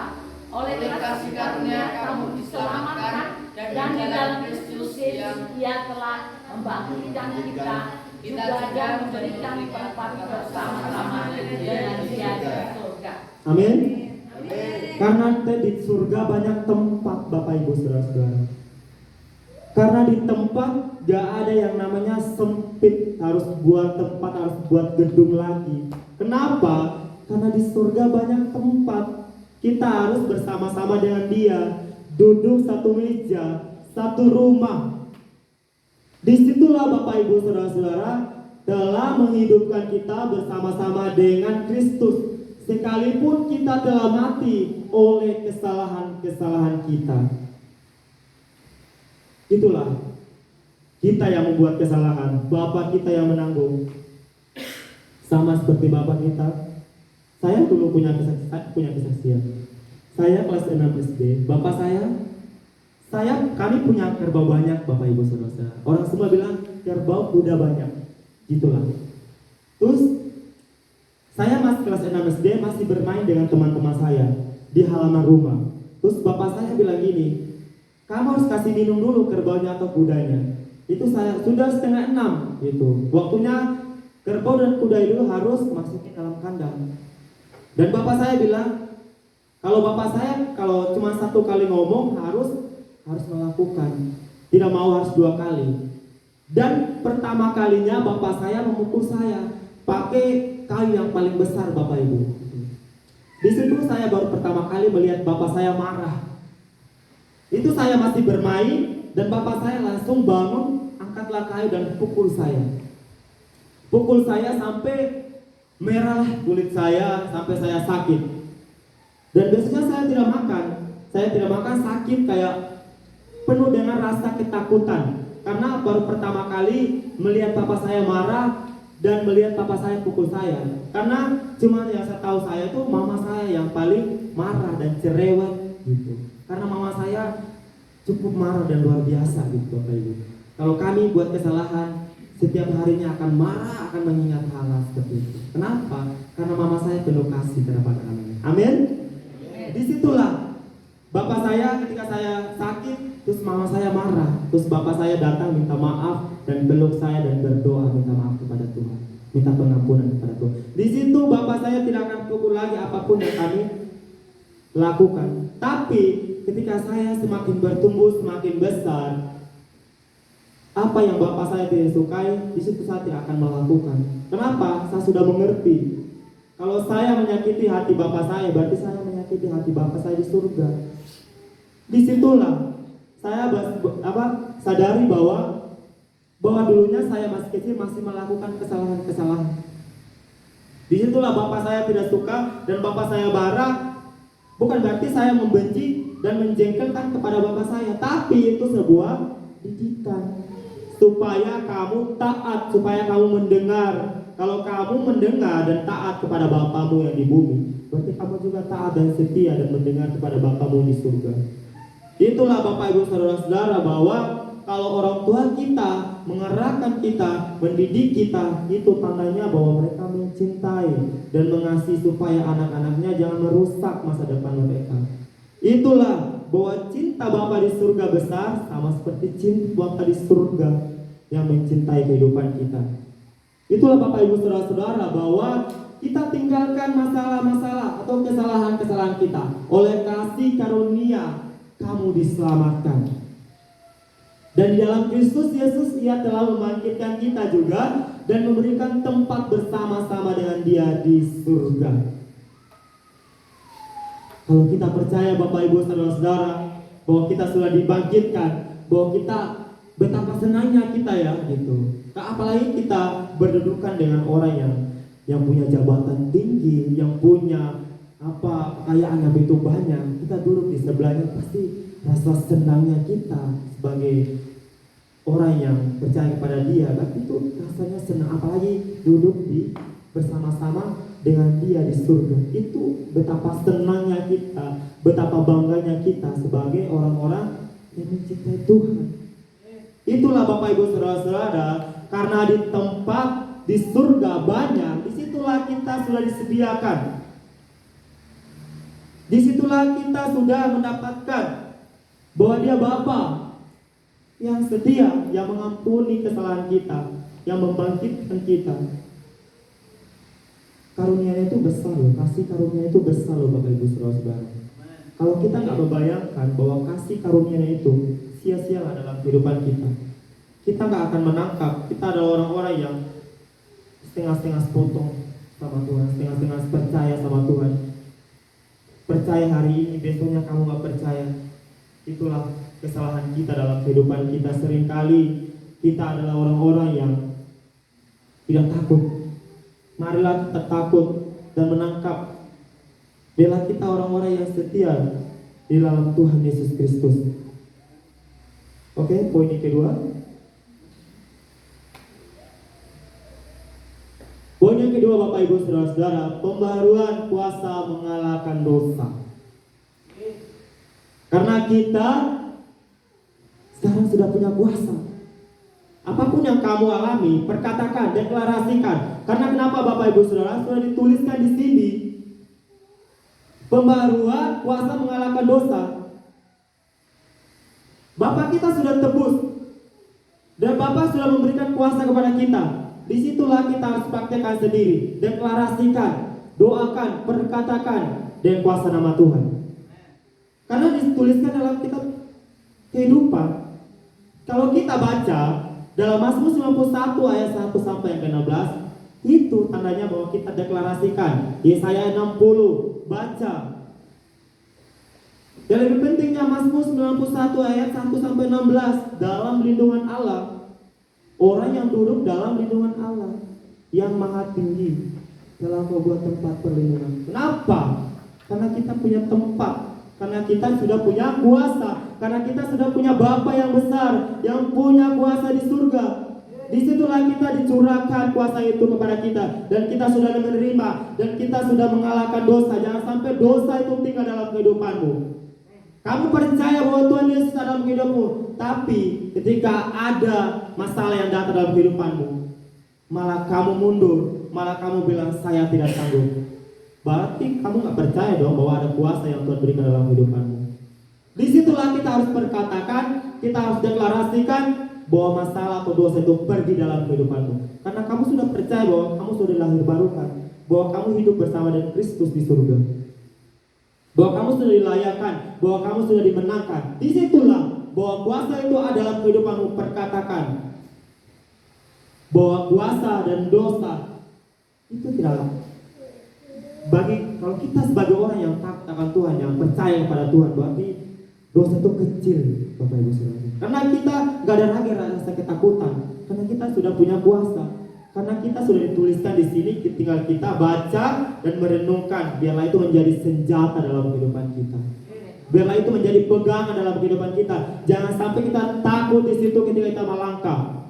Oleh kasih karunia kamu diselamatkan, dan di dalam Kristus Ia telah membangkitkan kita juga memberikan tempat bersama-sama dengan Dia di surga. Amin. Karena di surga banyak tempat Bapak Ibu Saudara-saudara. Karena di tempat gak ada yang namanya sempit, harus buat tempat, harus buat gedung lagi. Kenapa? Karena di surga banyak tempat. Kita harus bersama-sama dengan Dia, duduk satu meja, satu rumah. Disitulah Bapak Ibu Saudara-saudara telah menghidupkan kita bersama-sama dengan Kristus, sekalipun kita telah mati oleh kesalahan-kesalahan kita. Itulah kita yang membuat kesalahan, Bapak kita yang menanggung. Sama seperti Bapak kita. Saya dulu punya kesaksian. Saya kelas 6 SD, Bapak kami punya kerbau banyak, Bapak Ibu Saudara. Orang semua bilang kerbau kuda banyak. Gitulah. Terus saya masih kelas 6 SD masih bermain dengan teman-teman saya di halaman rumah. Terus Bapak saya bilang gini, kamu harus kasih minum dulu kerbaunya atau kudanya. Itu saya sudah setengah 6 gitu. Waktunya kerbau dan kuda itu harus masukin dalam kandang. Dan Bapak saya bilang, kalau cuma satu kali ngomong harus melakukan, tidak mau harus 2 kali. Dan pertama kalinya Bapak saya memukul saya pakai kayu yang paling besar, Bapak Ibu. Di situ saya baru pertama kali melihat Bapak saya marah. Itu saya masih bermain dan Bapak saya langsung bangun, angkatlah kayu dan pukul saya. Pukul saya sampai merah kulit saya, sampai saya sakit. Dan biasanya saya tidak makan sakit kayak penuh dengan rasa ketakutan. Karena baru pertama kali melihat Bapak saya marah dan melihat Bapak saya pukul saya. Karena cuma yang saya tahu saya itu mama saya yang paling marah dan cerewet gitu. Karena mama saya cukup marah dan luar biasa gitu Bapak Ibu. Kalau kami buat kesalahan, setiap harinya akan marah, akan mengingat hal seperti itu. Kenapa? Karena mama saya penuh kasih kepada kami. Amin. Disitulah Bapak saya ketika saya sakit, terus mama saya marah, terus Bapak saya datang minta maaf dan peluk saya dan berdoa minta maaf kepada Tuhan, minta pengampunan kepada Tuhan. Di situ Bapak saya tidak akan pukul lagi apapun yang kami lakukan. Tapi ketika saya semakin bertumbuh, semakin besar, apa yang Bapak saya tidak sukai, di situ saya tidak akan melakukan. Kenapa? Saya sudah mengerti. Kalau saya menyakiti hati Bapak saya, berarti saya menyakiti hati Bapak saya di surga. Disitulah saya sadari bahwa dulunya saya masih kecil masih melakukan kesalahan-kesalahan. Disitulah Bapak saya tidak suka dan Bapak saya marah. Bukan berarti saya membenci dan menjengkelkan kepada Bapak saya, tapi itu sebuah didikan supaya kamu taat, supaya kamu mendengar. Kalau kamu mendengar dan taat kepada Bapamu yang di bumi, berarti kamu juga taat dan setia dan mendengar kepada Bapamu di surga. Itulah Bapak Ibu Saudara-saudara, bahwa kalau orang tua kita mengerahkan kita, mendidik kita, itu tandanya bahwa mereka mencintai dan mengasihi supaya anak-anaknya jangan merusak masa depan mereka. Itulah bahwa cinta Bapa di surga besar sama seperti cinta Bapa di surga yang mencintai kehidupan kita. Itulah Bapak Ibu Saudara-saudara, bahwa kita tinggalkan masalah-masalah atau kesalahan-kesalahan kita. Oleh kasih karunia kamu diselamatkan. Dan di dalam Kristus Yesus Ia telah membangkitkan kita juga dan memberikan tempat bersama-sama dengan Dia di surga. Kalau kita percaya Bapak Ibu Saudara-saudara bahwa kita sudah dibangkitkan, bahwa kita betapa senangnya kita ya gitu. Apalagi kita berdudukan dengan orang yang punya jabatan tinggi, yang punya kekayaan yang begitu banyak. Kita duduk di sebelahnya, pasti rasa senangnya kita sebagai orang yang percaya kepada Dia, berarti itu rasanya senang. Apalagi duduk bersama-sama dengan Dia di surga. Itu betapa senangnya kita, betapa bangganya kita sebagai orang-orang yang mencintai Tuhan. Itulah Bapak Ibu Saudara-saudara, karena di tempat di surga banyak, disitulah kita sudah disediakan. Disitulah kita sudah mendapatkan bahwa Dia Bapa yang setia, yang mengampuni kesalahan kita, yang membangkitkan kita. Karunia itu besar loh, kasih karunia itu besar loh Bapak Ibu Saudara-saudara. Kalau kita nggak membayangkan bahwa kasih karunia itu sia-sialah dalam kehidupan kita, kita nggak akan menangkap. Kita adalah orang-orang yang setengah-setengah sepotong sama Tuhan, setengah-setengah percaya sama Tuhan. Percaya hari ini, besoknya kamu nggak percaya. Itulah kesalahan kita dalam kehidupan kita. Seringkali kita adalah orang-orang yang tidak takut. Marilah kita takut dan menangkap. Bela kita orang-orang yang setia di dalam Tuhan Yesus Kristus. Oke, poin yang kedua. Poin yang kedua Bapak Ibu Saudara-saudara, pembaharuan kuasa mengalahkan dosa. Karena kita sekarang sudah punya kuasa. Apapun yang kamu alami, perkatakan, deklarasikan. Karena kenapa Bapak Ibu Saudara, sudah dituliskan di sini. Pembaharuan kuasa mengalahkan dosa. Bapak kita sudah tebus. Dan Bapak sudah memberikan kuasa kepada kita. Disitulah kita harus praktekkan sendiri. Deklarasikan, doakan, perkatakan dengan kuasa nama Tuhan. Karena dituliskan dalam kitab kehidupan. Kalau kita baca dalam Mazmur 91 ayat 1 sampai yang ke-16, itu tandanya bahwa kita deklarasikan. Yesaya 60, baca. Dan lebih pentingnya Mazmur 91 ayat 1 sampai 16, dalam lindungan Allah. Orang yang duduk dalam lindungan Allah yang maha tinggi telah membuat tempat perlindungan. Kenapa? Karena kita punya tempat. Karena kita sudah punya kuasa. Karena kita sudah punya Bapa yang besar, yang punya kuasa di surga. Disitulah kita dicurahkan kuasa itu kepada kita. Dan kita sudah menerima. Dan kita sudah mengalahkan dosa. Jangan sampai dosa itu tinggal dalam kehidupanmu. Kamu percaya bahwa Tuhan Yesus ada dalam hidupmu. Tapi ketika ada masalah yang datang dalam kehidupanmu, malah kamu mundur. Malah kamu bilang saya tidak sanggup. Berarti kamu gak percaya dong bahwa ada kuasa yang Tuhan berikan dalam kehidupanmu. Disitulah kita harus perkatakan, kita harus deklarasikan bahwa masalah atau dosa itu pergi dalam kehidupanmu. Karena kamu sudah percaya bahwa kamu sudah dilahir barukan, bahwa kamu hidup bersama dengan Kristus di surga, bahwa kamu sudah dilayakkan, bahwa kamu sudah dimenangkan. Disitulah bahwa kuasa itu adalah kehidupanmu. Perkatakan bahwa kuasa dan dosa itu tidak. Kalau kita sebagai orang yang takut akan Tuhan, yang percaya kepada Tuhan, berarti dosa itu kecil, Bapak Ibu Saudara. Karena kita gak ada lagi rasa ketakutan, karena kita sudah punya kuasa. Karena kita sudah dituliskan di sini, tinggal kita baca dan merenungkan. Biarlah itu menjadi senjata dalam kehidupan kita. Biarlah itu menjadi pegangan dalam kehidupan kita. Jangan sampai kita takut di situ ketika kita melangkah.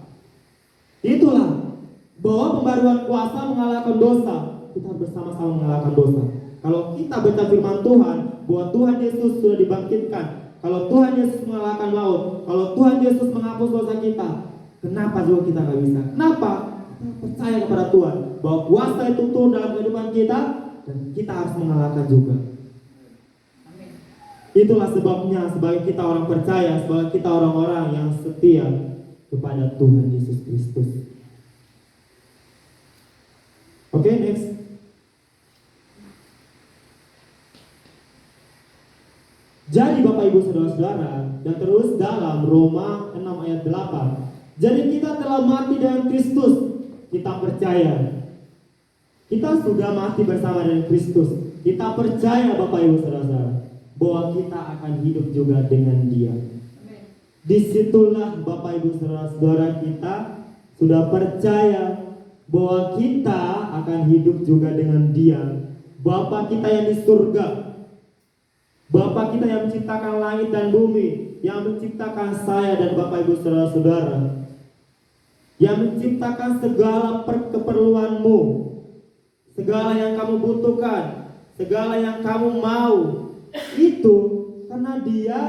Itulah bahwa pembaruan kuasa mengalahkan dosa. Kita bersama-sama mengalahkan dosa. Kalau kita baca firman Tuhan bahwa Tuhan Yesus sudah dibangkitkan, kalau Tuhan Yesus mengalahkan maut, kalau Tuhan Yesus menghapus dosa kita, kenapa juga kita gak bisa? Kenapa? Kita percaya kepada Tuhan bahwa kuasa itu turun dalam kehidupan kita dan kita harus mengalahkan juga. Itulah sebabnya sebagai kita orang percaya, sebagai kita orang-orang yang setia kepada Tuhan Yesus Kristus. Oke, next. Jadi Bapak Ibu Saudara-saudara, dan terus dalam Roma 6 ayat 8. Jadi kita telah mati dengan Kristus. Kita percaya. Kita sudah mati bersama dengan Kristus. Kita percaya Bapak Ibu Saudara-saudara bahwa kita akan hidup juga dengan Dia. Disitulah Bapak Ibu Saudara-saudara kita sudah percaya bahwa kita akan hidup juga dengan Dia. Bapa kita yang di surga, Bapa kita yang menciptakan langit dan bumi, yang menciptakan saya dan Bapak Ibu Saudara-saudara, yang menciptakan segala keperluanmu, segala yang kamu butuhkan, segala yang kamu mau, itu karena Dia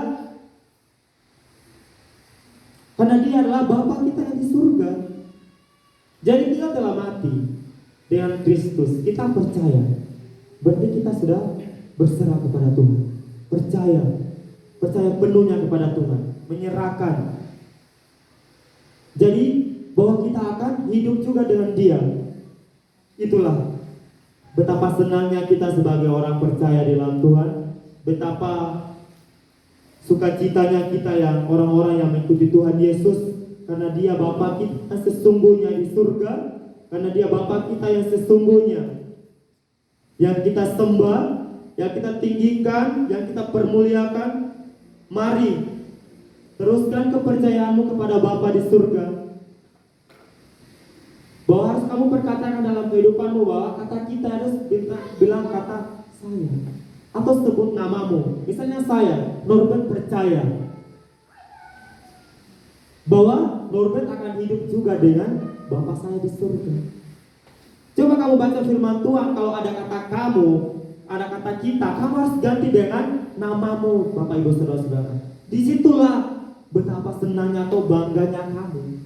adalah Bapa kita yang di surga. Jadi kita telah mati dengan Kristus. Kita percaya, berarti kita sudah berserah kepada Tuhan. Percaya penuhnya kepada Tuhan, menyerahkan. Jadi bahwa kita akan hidup juga dengan Dia. Itulah betapa senangnya kita sebagai orang percaya di dalam Tuhan, betapa sukacitanya kita yang orang-orang yang mengikuti Tuhan Yesus, karena Dia Bapa kita sesungguhnya di surga, karena Dia Bapa kita yang sesungguhnya, yang kita sembah, yang kita tinggikan, yang kita permuliakan. Mari teruskan kepercayaanmu kepada Bapa di surga, bahwa harus kamu perkatakan dalam kehidupanmu bahwa kata kita harus bilang kata saya, atau sebut namamu. Misalnya saya, Norbert percaya bahwa Norbert akan hidup juga dengan Bapa saya di surga. Coba kamu baca firman Tuhan, kalau ada kata kamu, ada kata kita, kamu harus ganti dengan namamu, Bapak Ibu Saudara-saudara. Disitulah betapa senangnya atau bangganya kamu.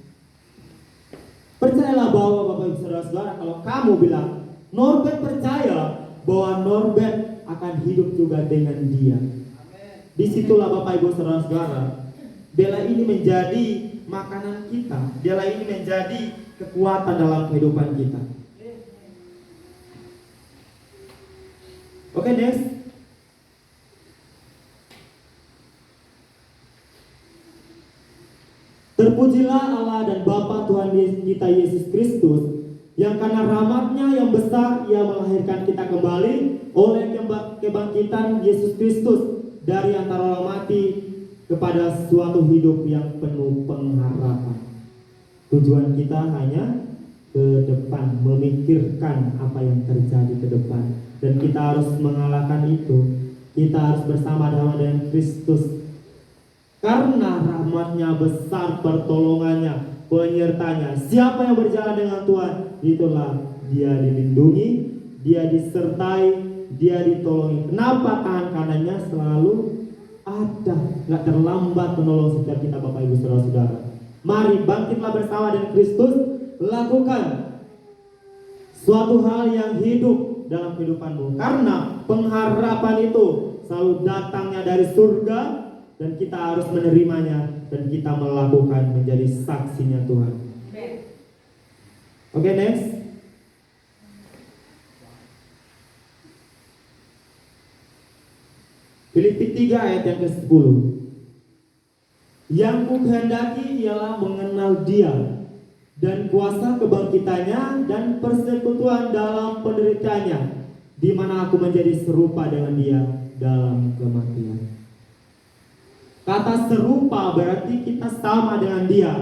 Percayalah bahwa Bapak Ibu Saudara-saudara, kalau kamu bilang Norbert percaya bahwa Norbert akan hidup juga dengan dia. Disitulah Bapak Ibu Saudara-saudara, bela ini menjadi makanan kita, bela ini menjadi kekuatan dalam kehidupan kita. Oke, next. Terpujilah Allah dan Bapa Tuhan kita Yesus Kristus, yang karena rahmat-Nya yang besar Ia melahirkan kita kembali oleh kebangkitan Yesus Kristus dari antara orang mati kepada suatu hidup yang penuh pengharapan. Tujuan kita hanya ke depan, memikirkan apa yang terjadi ke depan, dan kita harus mengalahkan itu. Kita harus bersama-sama dengan Kristus. Karena rahmat-Nya besar, pertolongannya, penyertanya. Siapa yang berjalan dengan Tuhan, itulah dia dilindungi, dia disertai, dia ditolongi. Kenapa tangan kanannya selalu ada, nggak terlambat menolong setiap kita, Bapak Ibu Saudara-saudara. Mari bangkitlah bersama dengan Kristus, lakukan suatu hal yang hidup dalam kehidupanmu. Karena pengharapan itu selalu datangnya dari surga, dan kita harus menerimanya, dan kita melakukan menjadi saksinya Tuhan. Oke, next. Filipi 3 ayat yang ke-10. Yang kukehendaki ialah mengenal Dia dan kuasa kebangkitannya dan persekutuan dalam penderitaannya, di mana aku menjadi serupa dengan Dia dalam kematian. Kata serupa berarti kita sama dengan Dia,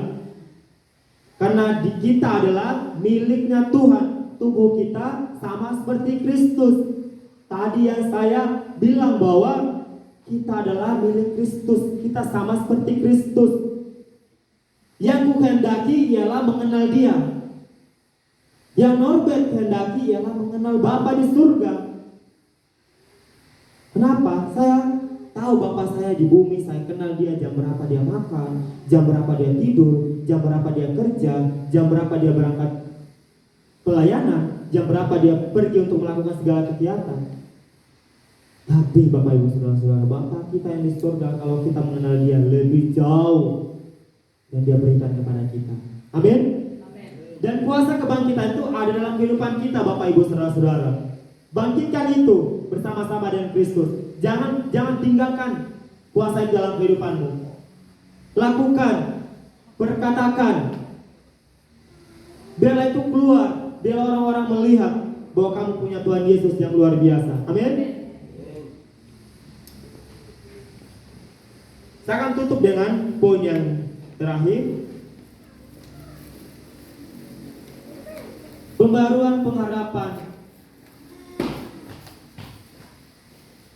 karena di kita adalah miliknya Tuhan. Tubuh kita sama seperti Kristus. Tadi yang saya bilang bahwa kita adalah milik Kristus, kita sama seperti Kristus. Yang kukehendaki ialah mengenal Dia. Yang Norbert kehendaki ialah mengenal Bapa di surga. Kenapa? Saya tahu Bapak saya di bumi, saya kenal Dia, jam berapa dia makan, jam berapa dia tidur, jam berapa dia kerja, jam berapa dia berangkat pelayanan, jam berapa dia pergi untuk melakukan segala kegiatan. Tapi Bapak Ibu Saudara-saudara, Bapak kita yang di surga, kalau kita mengenal Dia lebih jauh yang Dia berikan kepada kita. Amin. Dan kuasa kebangkitan itu ada dalam kehidupan kita, Bapak Ibu Saudara-saudara. Bangkitkan itu bersama-sama dengan Kristus. Jangan tinggalkan kuasa itu dalam kehidupanmu. Lakukan, perkatakan. Biarlah itu keluar, biar orang-orang melihat bahwa kamu punya Tuhan Yesus yang luar biasa. Amin. Saya akan tutup dengan poin yang terakhir. Pembaruan pengharapan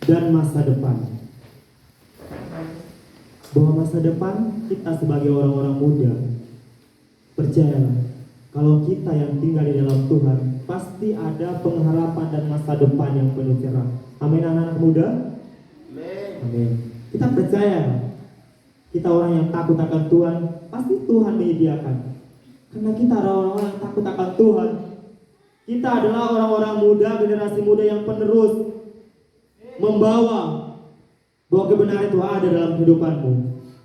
dan masa depan. Bahwa masa depan kita sebagai orang-orang muda, percayalah, kalau kita yang tinggal di dalam Tuhan, pasti ada pengharapan dan masa depan yang penuh cerah. Amin, anak-anak muda. Amin. Kita percaya, kita orang yang takut akan Tuhan, pasti Tuhan menyediakan. Karena kita adalah orang-orang yang takut akan Tuhan. Kita adalah orang-orang muda, generasi muda yang penerus membawa bahwa kebenaran itu ada dalam kehidupanmu,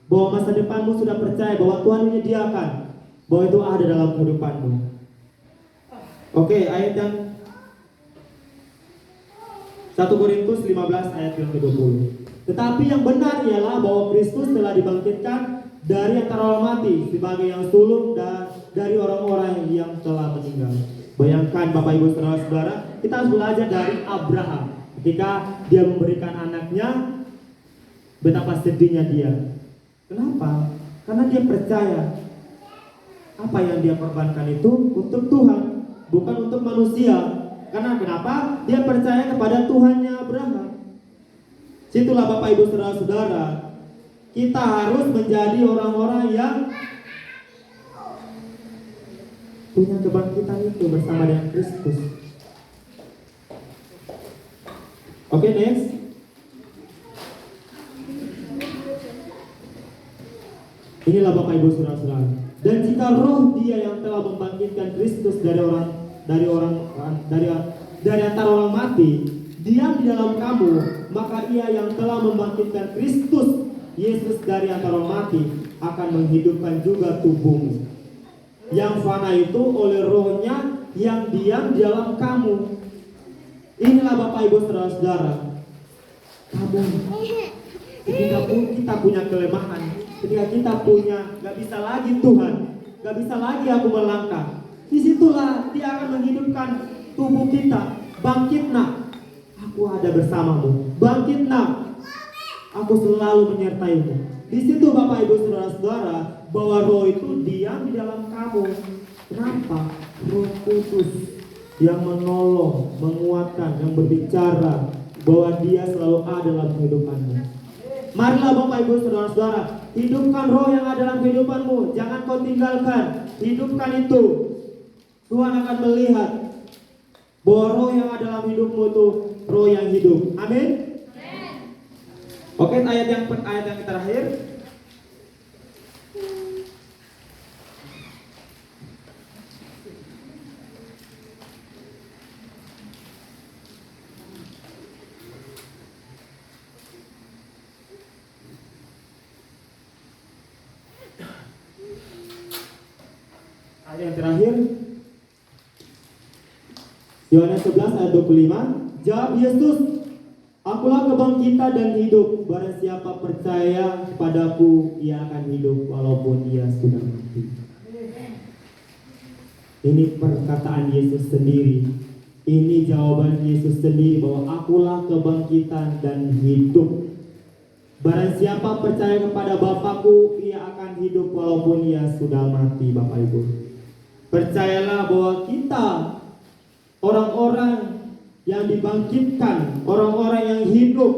bahwa masa depanmu sudah percaya bahwa Tuhan menyediakan, bahwa itu ada dalam kehidupanmu. Oke, ayat yang 1 Korintus 15 ayat yang ke-20. Tetapi yang benar ialah bahwa Kristus telah dibangkitkan dari antara orang mati sebagai yang sulung dari orang-orang yang telah meninggal. Bayangkan Bapak Ibu Saudara-saudara, kita harus belajar dari Abraham. Ketika dia memberikan anaknya, betapa sedihnya dia. Kenapa? Karena dia percaya apa yang dia korbankan itu untuk Tuhan, bukan untuk manusia. Karena kenapa? Dia percaya kepada Tuhannya Abraham. Situlah Bapak Ibu Saudara-saudara, kita harus menjadi orang-orang yang punya kebangkitan itu bersama dengan Kristus. Oke, next. Inilah Bapak Ibu Saudara-saudara. Dan jika roh Dia yang telah membangkitkan Kristus dari antara orang mati diam di dalam kamu, maka Ia yang telah membangkitkan Kristus Yesus dari antara orang mati akan menghidupkan juga tubuhmu yang fana itu oleh rohnya yang diam di dalam kamu. Inilah Bapak Ibu Saudara-saudara, kamu ketika kita punya kelemahan, ketika kita punya gak bisa lagi Tuhan, gak bisa lagi aku melangkah, disitulah Dia akan menghidupkan tubuh kita. Bangkit nak, aku ada bersamamu. Bangkit nak, aku selalu menyertaimu. Di situ Bapak Ibu Saudara-saudara, bahwa roh itu diam di dalam kamu. Kenapa? Roh Kudus yang menolong, menguatkan, yang berbicara bahwa Dia selalu ada dalam kehidupanmu. Marilah Bapak Ibu Saudara-saudara, hidupkan roh yang ada dalam kehidupanmu. Jangan kau tinggalkan, hidupkan itu. Tuhan akan melihat bahwa roh yang ada dalam hidupmu itu roh yang hidup. Amin. Oke, ayat yang terakhir. Ayat yang terakhir, Yohanes 11 ayat 25. Jawab Yesus, akulah kebangkitan dan hidup. Barang siapa percaya kepadaku, ia akan hidup walaupun ia sudah mati. Ini perkataan Yesus sendiri. Ini jawaban Yesus sendiri bahwa akulah kebangkitan dan hidup. Barang siapa percaya kepada Bapakku, ia akan hidup walaupun ia sudah mati. Bapak Ibu, percayalah bahwa kita orang-orang yang dibangkitkan, orang-orang yang hidup,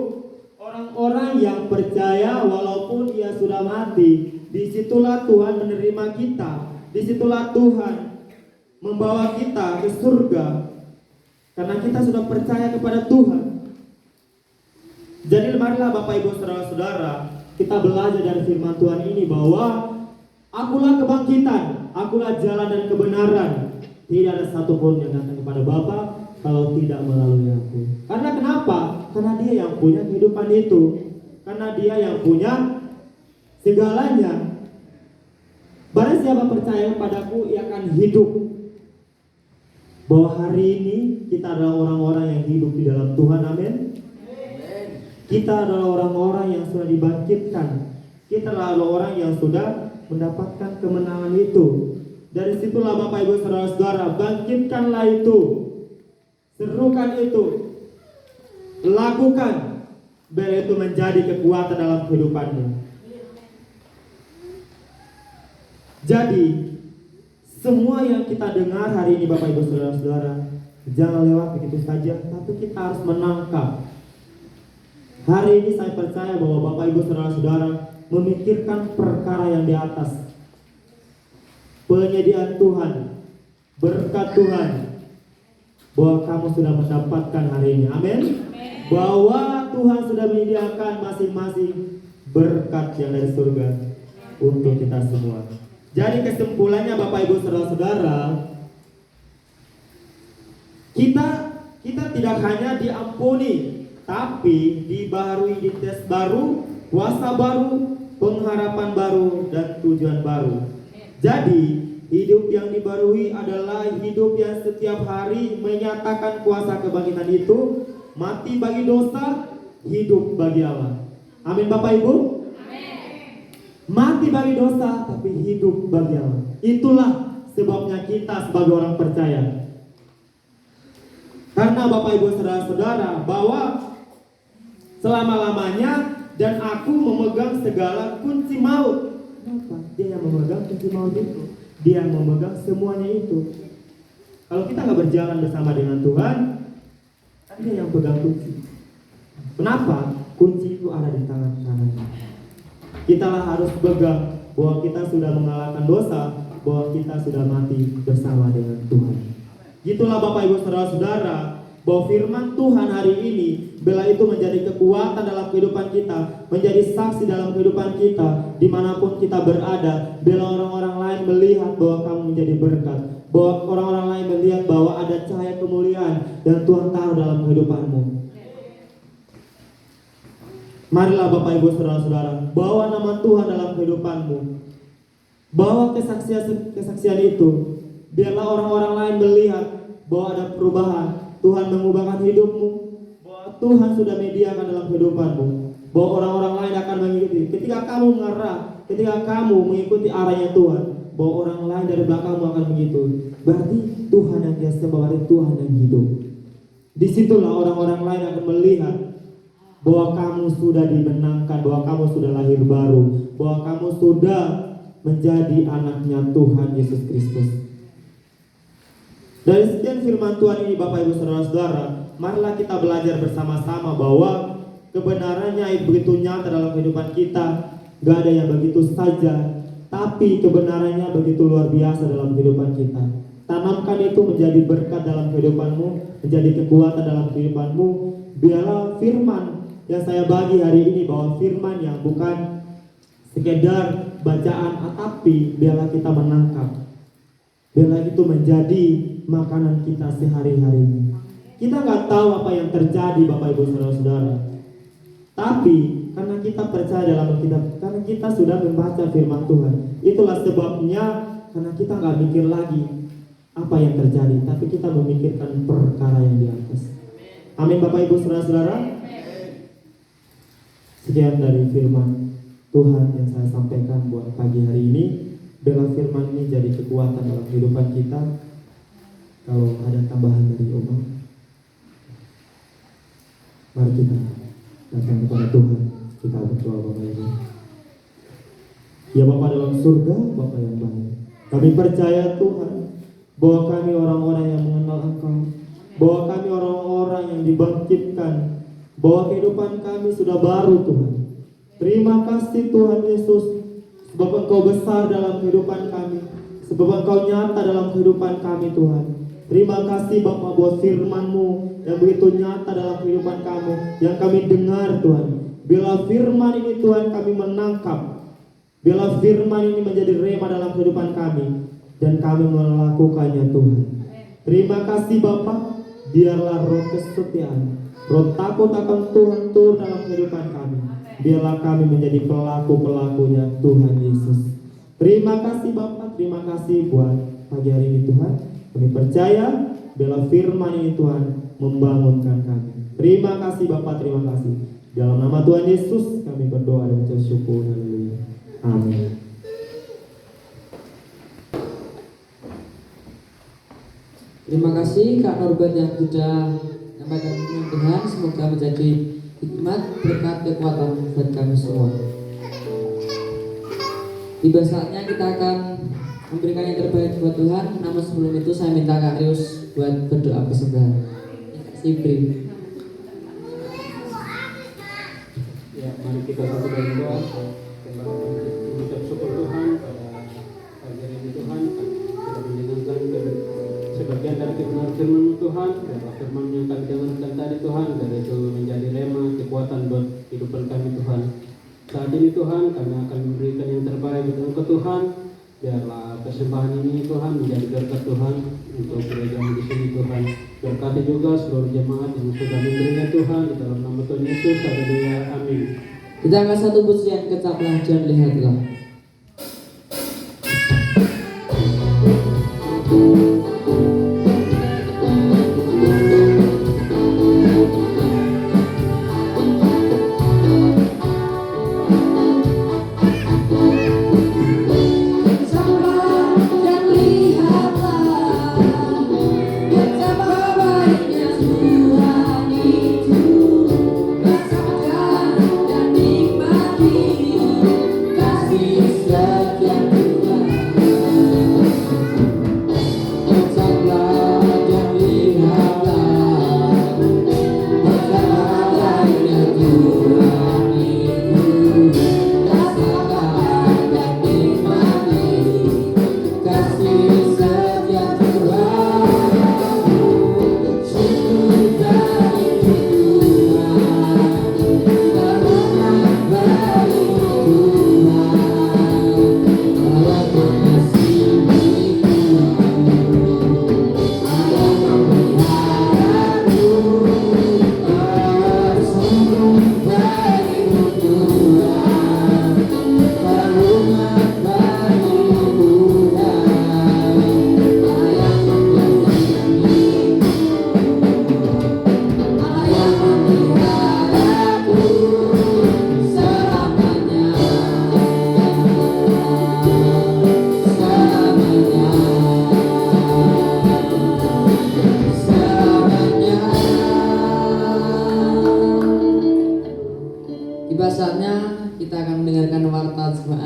orang-orang yang percaya walaupun ia sudah mati. Disitulah Tuhan menerima kita. Disitulah Tuhan membawa kita ke surga, karena kita sudah percaya kepada Tuhan. Jadi marilah Bapak Ibu Saudara-saudara, kita belajar dari firman Tuhan ini bahwa akulah kebangkitan, akulah jalan dan kebenaran. Tidak ada satupun yang datang kepada Bapa kalau tidak melalui aku. Karena kenapa? Karena Dia yang punya kehidupan itu. Karena Dia yang punya segalanya. Barang siapa percaya kepadaku, ia akan hidup. Bahwa hari ini kita adalah orang-orang yang hidup di dalam Tuhan. Amin. Kita adalah orang-orang yang sudah dibangkitkan. Kita adalah orang yang sudah mendapatkan kemenangan itu. Dari situlah Bapak Ibu Saudara-saudara, bangkitkanlah itu, serukan itu, lakukan, biar itu menjadi kekuatan dalam kehidupanmu. Jadi semua yang kita dengar hari ini Bapak Ibu Saudara-saudara, jangan lewat begitu saja, tapi kita harus menangkap. Hari ini saya percaya bahwa Bapak Ibu Saudara-saudara memikirkan perkara yang di atas. Penyediaan Tuhan, berkat Tuhan, bahwa kamu sudah mendapatkan hari ini. Amin. Bahwa Tuhan sudah menyediakan masing-masing berkat yang dari surga untuk kita semua. Jadi kesimpulannya Bapak Ibu Saudara-saudara, kita tidak hanya diampuni, tapi dibaharui, dites baru, kuasa baru, pengharapan baru, dan tujuan baru. Jadi hidup yang dibarui adalah hidup yang setiap hari menyatakan kuasa kebangkitan itu, mati bagi dosa, hidup bagi Allah. Amin Bapak Ibu. Amin. Mati bagi dosa tapi hidup bagi Allah. Itulah sebabnya kita sebagai orang percaya. Karena Bapak Ibu Saudara-saudara, bahwa selama-lamanya dan aku memegang segala kunci maut. Kenapa? Dia yang memegang kunci maut itu. Dia yang memegang semuanya itu. Kalau kita nggak berjalan bersama dengan Tuhan, kan Dia yang pegang kunci. Kenapa? Kunci itu ada di tangan kanannya. Kita lah harus pegang bahwa kita sudah mengalahkan dosa, bahwa kita sudah mati bersama dengan Tuhan. Itulah Bapak Ibu Saudara-saudara, bahwa firman Tuhan hari ini bila itu menjadi kekuatan dalam kehidupan kita, menjadi saksi dalam kehidupan kita, dimanapun kita berada. Bila orang-orang lain melihat bahwa kamu menjadi berkat, bahwa orang-orang lain melihat bahwa ada cahaya kemuliaan dan Tuhan taruh dalam kehidupanmu. Marilah Bapak Ibu Saudara-saudara, bawa nama Tuhan dalam kehidupanmu. Bawa kesaksian itu. Biarlah orang-orang lain melihat bahwa ada perubahan. Tuhan mengubahkan hidupmu, bahwa Tuhan sudah mediakan dalam kehidupanmu, bahwa orang-orang lain akan mengikuti. Ketika kamu mengarah, ketika kamu mengikuti arahnya Tuhan, bahwa orang lain dari belakangmu akan mengikuti. Berarti Tuhan yang dia sembah, berarti Tuhan yang hidup. Disitulah orang-orang lain akan melihat bahwa kamu sudah dimenangkan, bahwa kamu sudah lahir baru, bahwa kamu sudah menjadi anaknya Tuhan Yesus Kristus. Dari sekian firman Tuhan ini Bapak Ibu Saudara-saudara, marilah kita belajar bersama-sama bahwa kebenarannya begitu nyata dalam kehidupan kita. Gak ada yang begitu saja, tapi kebenarannya begitu luar biasa dalam kehidupan kita. Tanamkan itu menjadi berkat dalam kehidupanmu, menjadi kekuatan dalam kehidupanmu. Biarlah firman yang saya bagi hari ini, bahwa firman yang bukan sekedar bacaan, tapi biarlah kita menangkap. Biarlah itu menjadi makanan kita sehari-hari. Kita nggak tahu apa yang terjadi Bapak Ibu Saudara-saudara. Tapi karena kita percaya dalam Alkitab, karena kita sudah membaca firman Tuhan, itulah sebabnya karena kita nggak mikir lagi apa yang terjadi, tapi kita memikirkan perkara yang di atas. Amin Bapak Ibu Saudara-saudara. Sekian dari firman Tuhan yang saya sampaikan buat pagi hari ini. Biarlah firman ini jadi kekuatan dalam kehidupan kita. Kalau ada tambahan dari Oma, mari kita datang kepada Tuhan. Kita berdoa Bapak Ibu. Ya Bapa dalam surga, Bapa yang baik, kami percaya Tuhan bahwa kami orang-orang yang mengenal Engkau, bahwa kami orang-orang yang dibangkitkan, bahwa kehidupan kami sudah baru Tuhan. Terima kasih Tuhan Yesus, sebab Engkau besar dalam kehidupan kami, sebab Engkau nyata dalam kehidupan kami Tuhan. Terima kasih Bapa buat firman-Mu yang begitu nyata dalam kehidupan kami, yang kami dengar Tuhan. Bila firman ini Tuhan kami menangkap, bila firman ini menjadi rema dalam kehidupan kami, dan kami melakukannya Tuhan. Terima kasih Bapa, biarlah roh kesetiaan, roh takut akan Tuhan turun dalam kehidupan kami. Biarlah kami menjadi pelaku-pelakunya Tuhan Yesus. Terima kasih Bapa, terima kasih buat pagi hari ini Tuhan. Kami percaya bila firman ini Tuhan membangunkan kami. Terima kasih Bapa, terima kasih. Dalam nama Tuhan Yesus kami berdoa dan mengucap syukur. Haleluya. Amin. Terima kasih Kak Norbert yang sudah menyampaikan firman Tuhan. Semoga menjadi hikmat, berkat, kekuatan buat kami semua. Tiba saatnya kita akan memberikan yang terbaik buat Tuhan. Namun sebelum itu saya minta Kak Rius buat berdoa persembahan. Sibri. Ya, mari kita satu dalam doa. Mengucap syukur Tuhan pada pagi hari ini Tuhan, kita mendengarkan sebagian dari kebenaran firman Tuhan. Biarlah firman yang kami dengarkan tadi Tuhan, dan itu menjadi rema kekuatan buat kehidupan kami Tuhan. Saat ini Tuhan, kami akan memberikan yang terbaik untuk Tuhan. Biarlah persembahan ini Tuhan menjadi berkat Tuhan untuk gereja di sini Tuhan. Berkati juga seluruh jemaat yang sudah memberinya Tuhan, di dalam nama Tuhan Yesus. Haleluya. Amin. Kita akan satu pujian kecaplah dan lihatlah. Kasih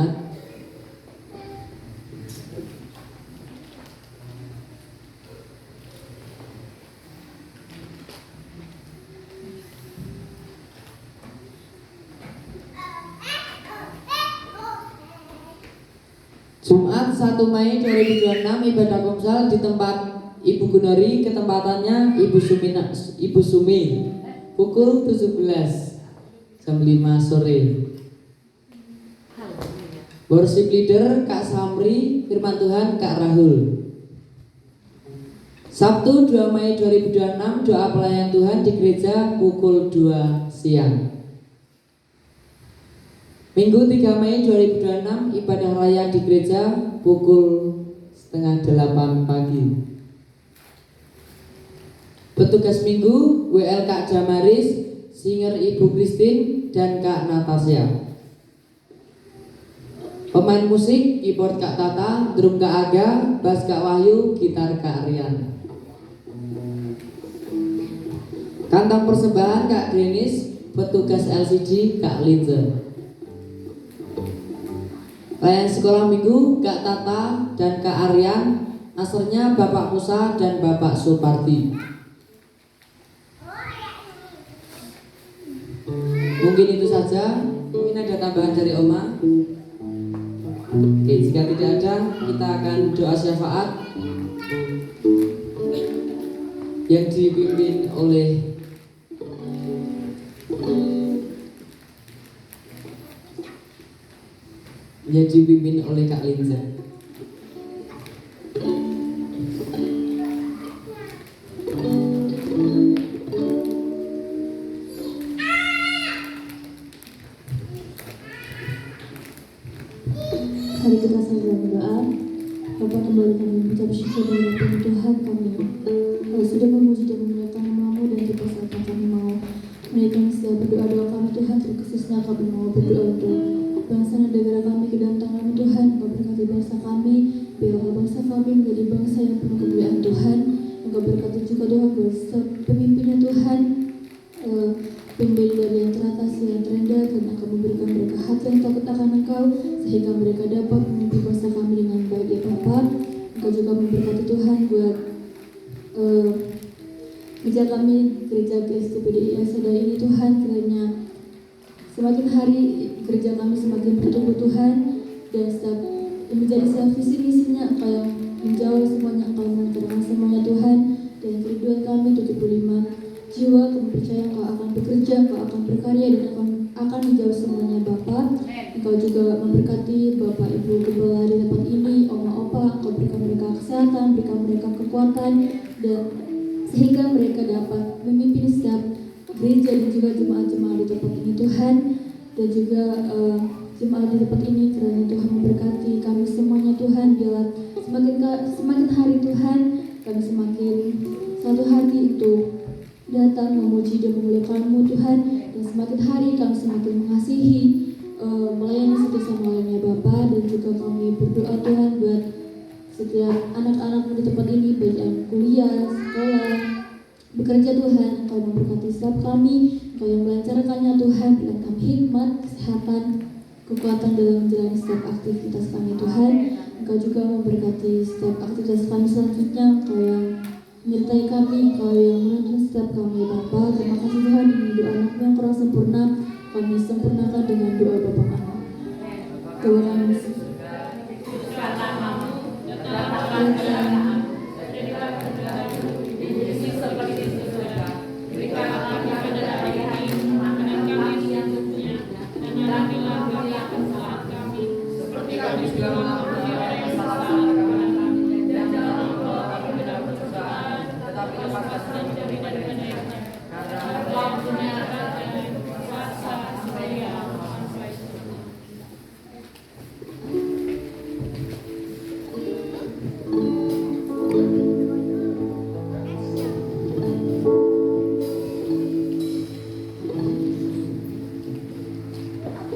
jemaat. Jumat 1 Mei 2026 ibadah komsel di tempat Ibu Gunari, ketempatannya Ibu Sumi pukul 17 jam 5 sore. Worship leader Kak Samri, firman Tuhan Kak Rahul. Sabtu 2 Mei 2026 doa pelayan Tuhan di gereja pukul 2 siang. Minggu 3 Mei 2026 ibadah raya di gereja pukul setengah 8 pagi. Petugas minggu WL Kak Jamaris, singer Ibu Christine dan Kak Natasha. Pemain musik keyboard Kak Tata, drum Kak Aga, bass Kak Wahyu, gitar Kak Rian. Kantang persembahan Kak Denis, petugas LCD Kak Linzer. Layan sekolah minggu Kak Tata dan Kak Aryan, asernya Bapak Musa dan Bapak Supardi. Mungkin itu saja. Mungkin ada tambahan dari Oma. Oke, jika tidak ada, kita akan doa syafaat yang dipimpin oleh Kak Linza. Mari kita sambil berdoa. Bapak, kembali kami mengucap syukur dan memuji Tuhan kami. Kau sudah memuji dan memuliakan nama-Mu dan dipersiapkan kami mau menaikkan setiap berdoa-doa kami Tuhan. Terkhususnya kami mau berdoa untuk bangsa dan negara kami ke dalam tangan Tuhan. Kau berkati bangsa kami, biarlah bangsa kami menjadi bangsa yang penuh kemuliaan Tuhan. Engkau berkati juga Tuhan buat pemimpinnya Tuhan, pembeli dari yang teratas yang terendah, dan akan memberikan mereka hati yang takut akan Engkau, sehingga mereka dapat memimpin bangsa kami dengan baik ya Bapa. Engkau juga memberkati Tuhan buat gereja kami, gereja GSTPDI Sada ini Tuhan, kiranya semakin hari gereja kami semakin bertumbuh Tuhan, dan setiap menjadi setiap visi misinya Engkau yang menjawab semuanya, Engkau yang melancarkan semuanya Tuhan. Dan kerinduan kami 75 jiwa, kami percaya Engkau akan bekerja, Engkau akan berkarya, dan akan menjawab semuanya Bapa. Engkau juga memberkati Bapak Ibu Gembala di tempat ini, Oma Opa, Engkau berikan mereka kesehatan, berikan mereka kekuatan, dan sehingga mereka dapat memimpin setiap gereja dan juga jemaat-jemaat di tempat ini Tuhan. Dan juga jemaat di tempat ini, kiranya Tuhan memberkati kami semuanya Tuhan. Biarlah semakin hari Tuhan kami semakin satu hati untuk datang memuji dan memuliakan-Mu Tuhan, dan semakin hari kami semakin mengasihi melayani satu sama lainnya Bapa. Dan juga kami berdoa Tuhan buat setiap anak-anak di tempat ini, baik yang kuliah, sekolah, bekerja Tuhan. Engkau memberkati setiap kami, Engkau yang melancarkannya Tuhan. Berikan kami hikmat, kesehatan, kekuatan dalam menjalani setiap aktivitas kami Tuhan. Engkau juga memberkati setiap aktivitas kami selanjutnya, Engkau yang menyertai kami, Engkau yang menuntun setiap kami Bapa. Terima kasih Tuhan, ini doa anak yang kurang sempurna kami sempurnakan dengan doa Bapa kami. Doa kami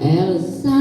Elsa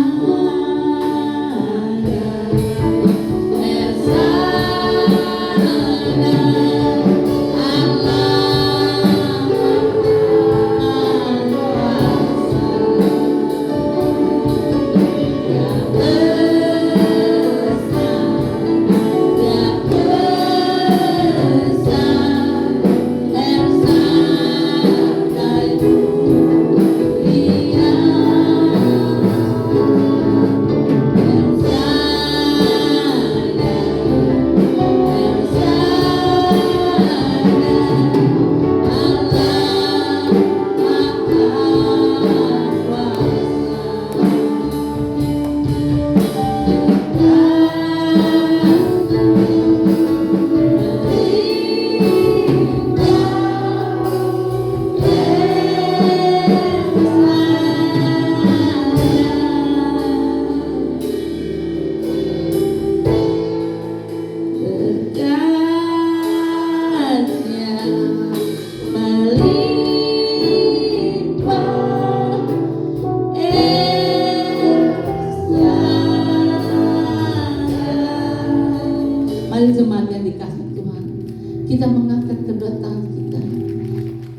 kita mengangkat kedua tangan kita.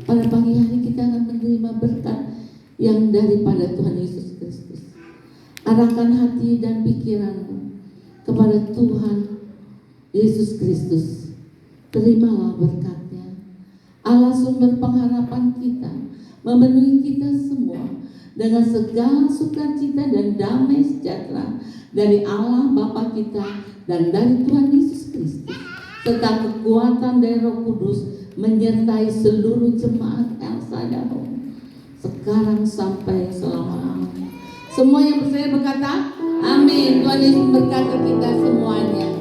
Pada pagi hari kita akan menerima berkat yang daripada Tuhan Yesus Kristus. Arahkan hati dan pikiranmu kepada Tuhan Yesus Kristus. Terimalah berkatnya. Allah sumber pengharapan kita memenuhi kita semua dengan segala sukacita dan damai sejahtera dari Allah Bapa kita dan dari Tuhan Yesus Kristus, serta kekuatan dari Roh Kudus menyertai seluruh jemaat El Shaddai sekarang sampai selama-lamanya. Semua yang percaya berkata amin. Tuhan Yesus berkati kita semuanya.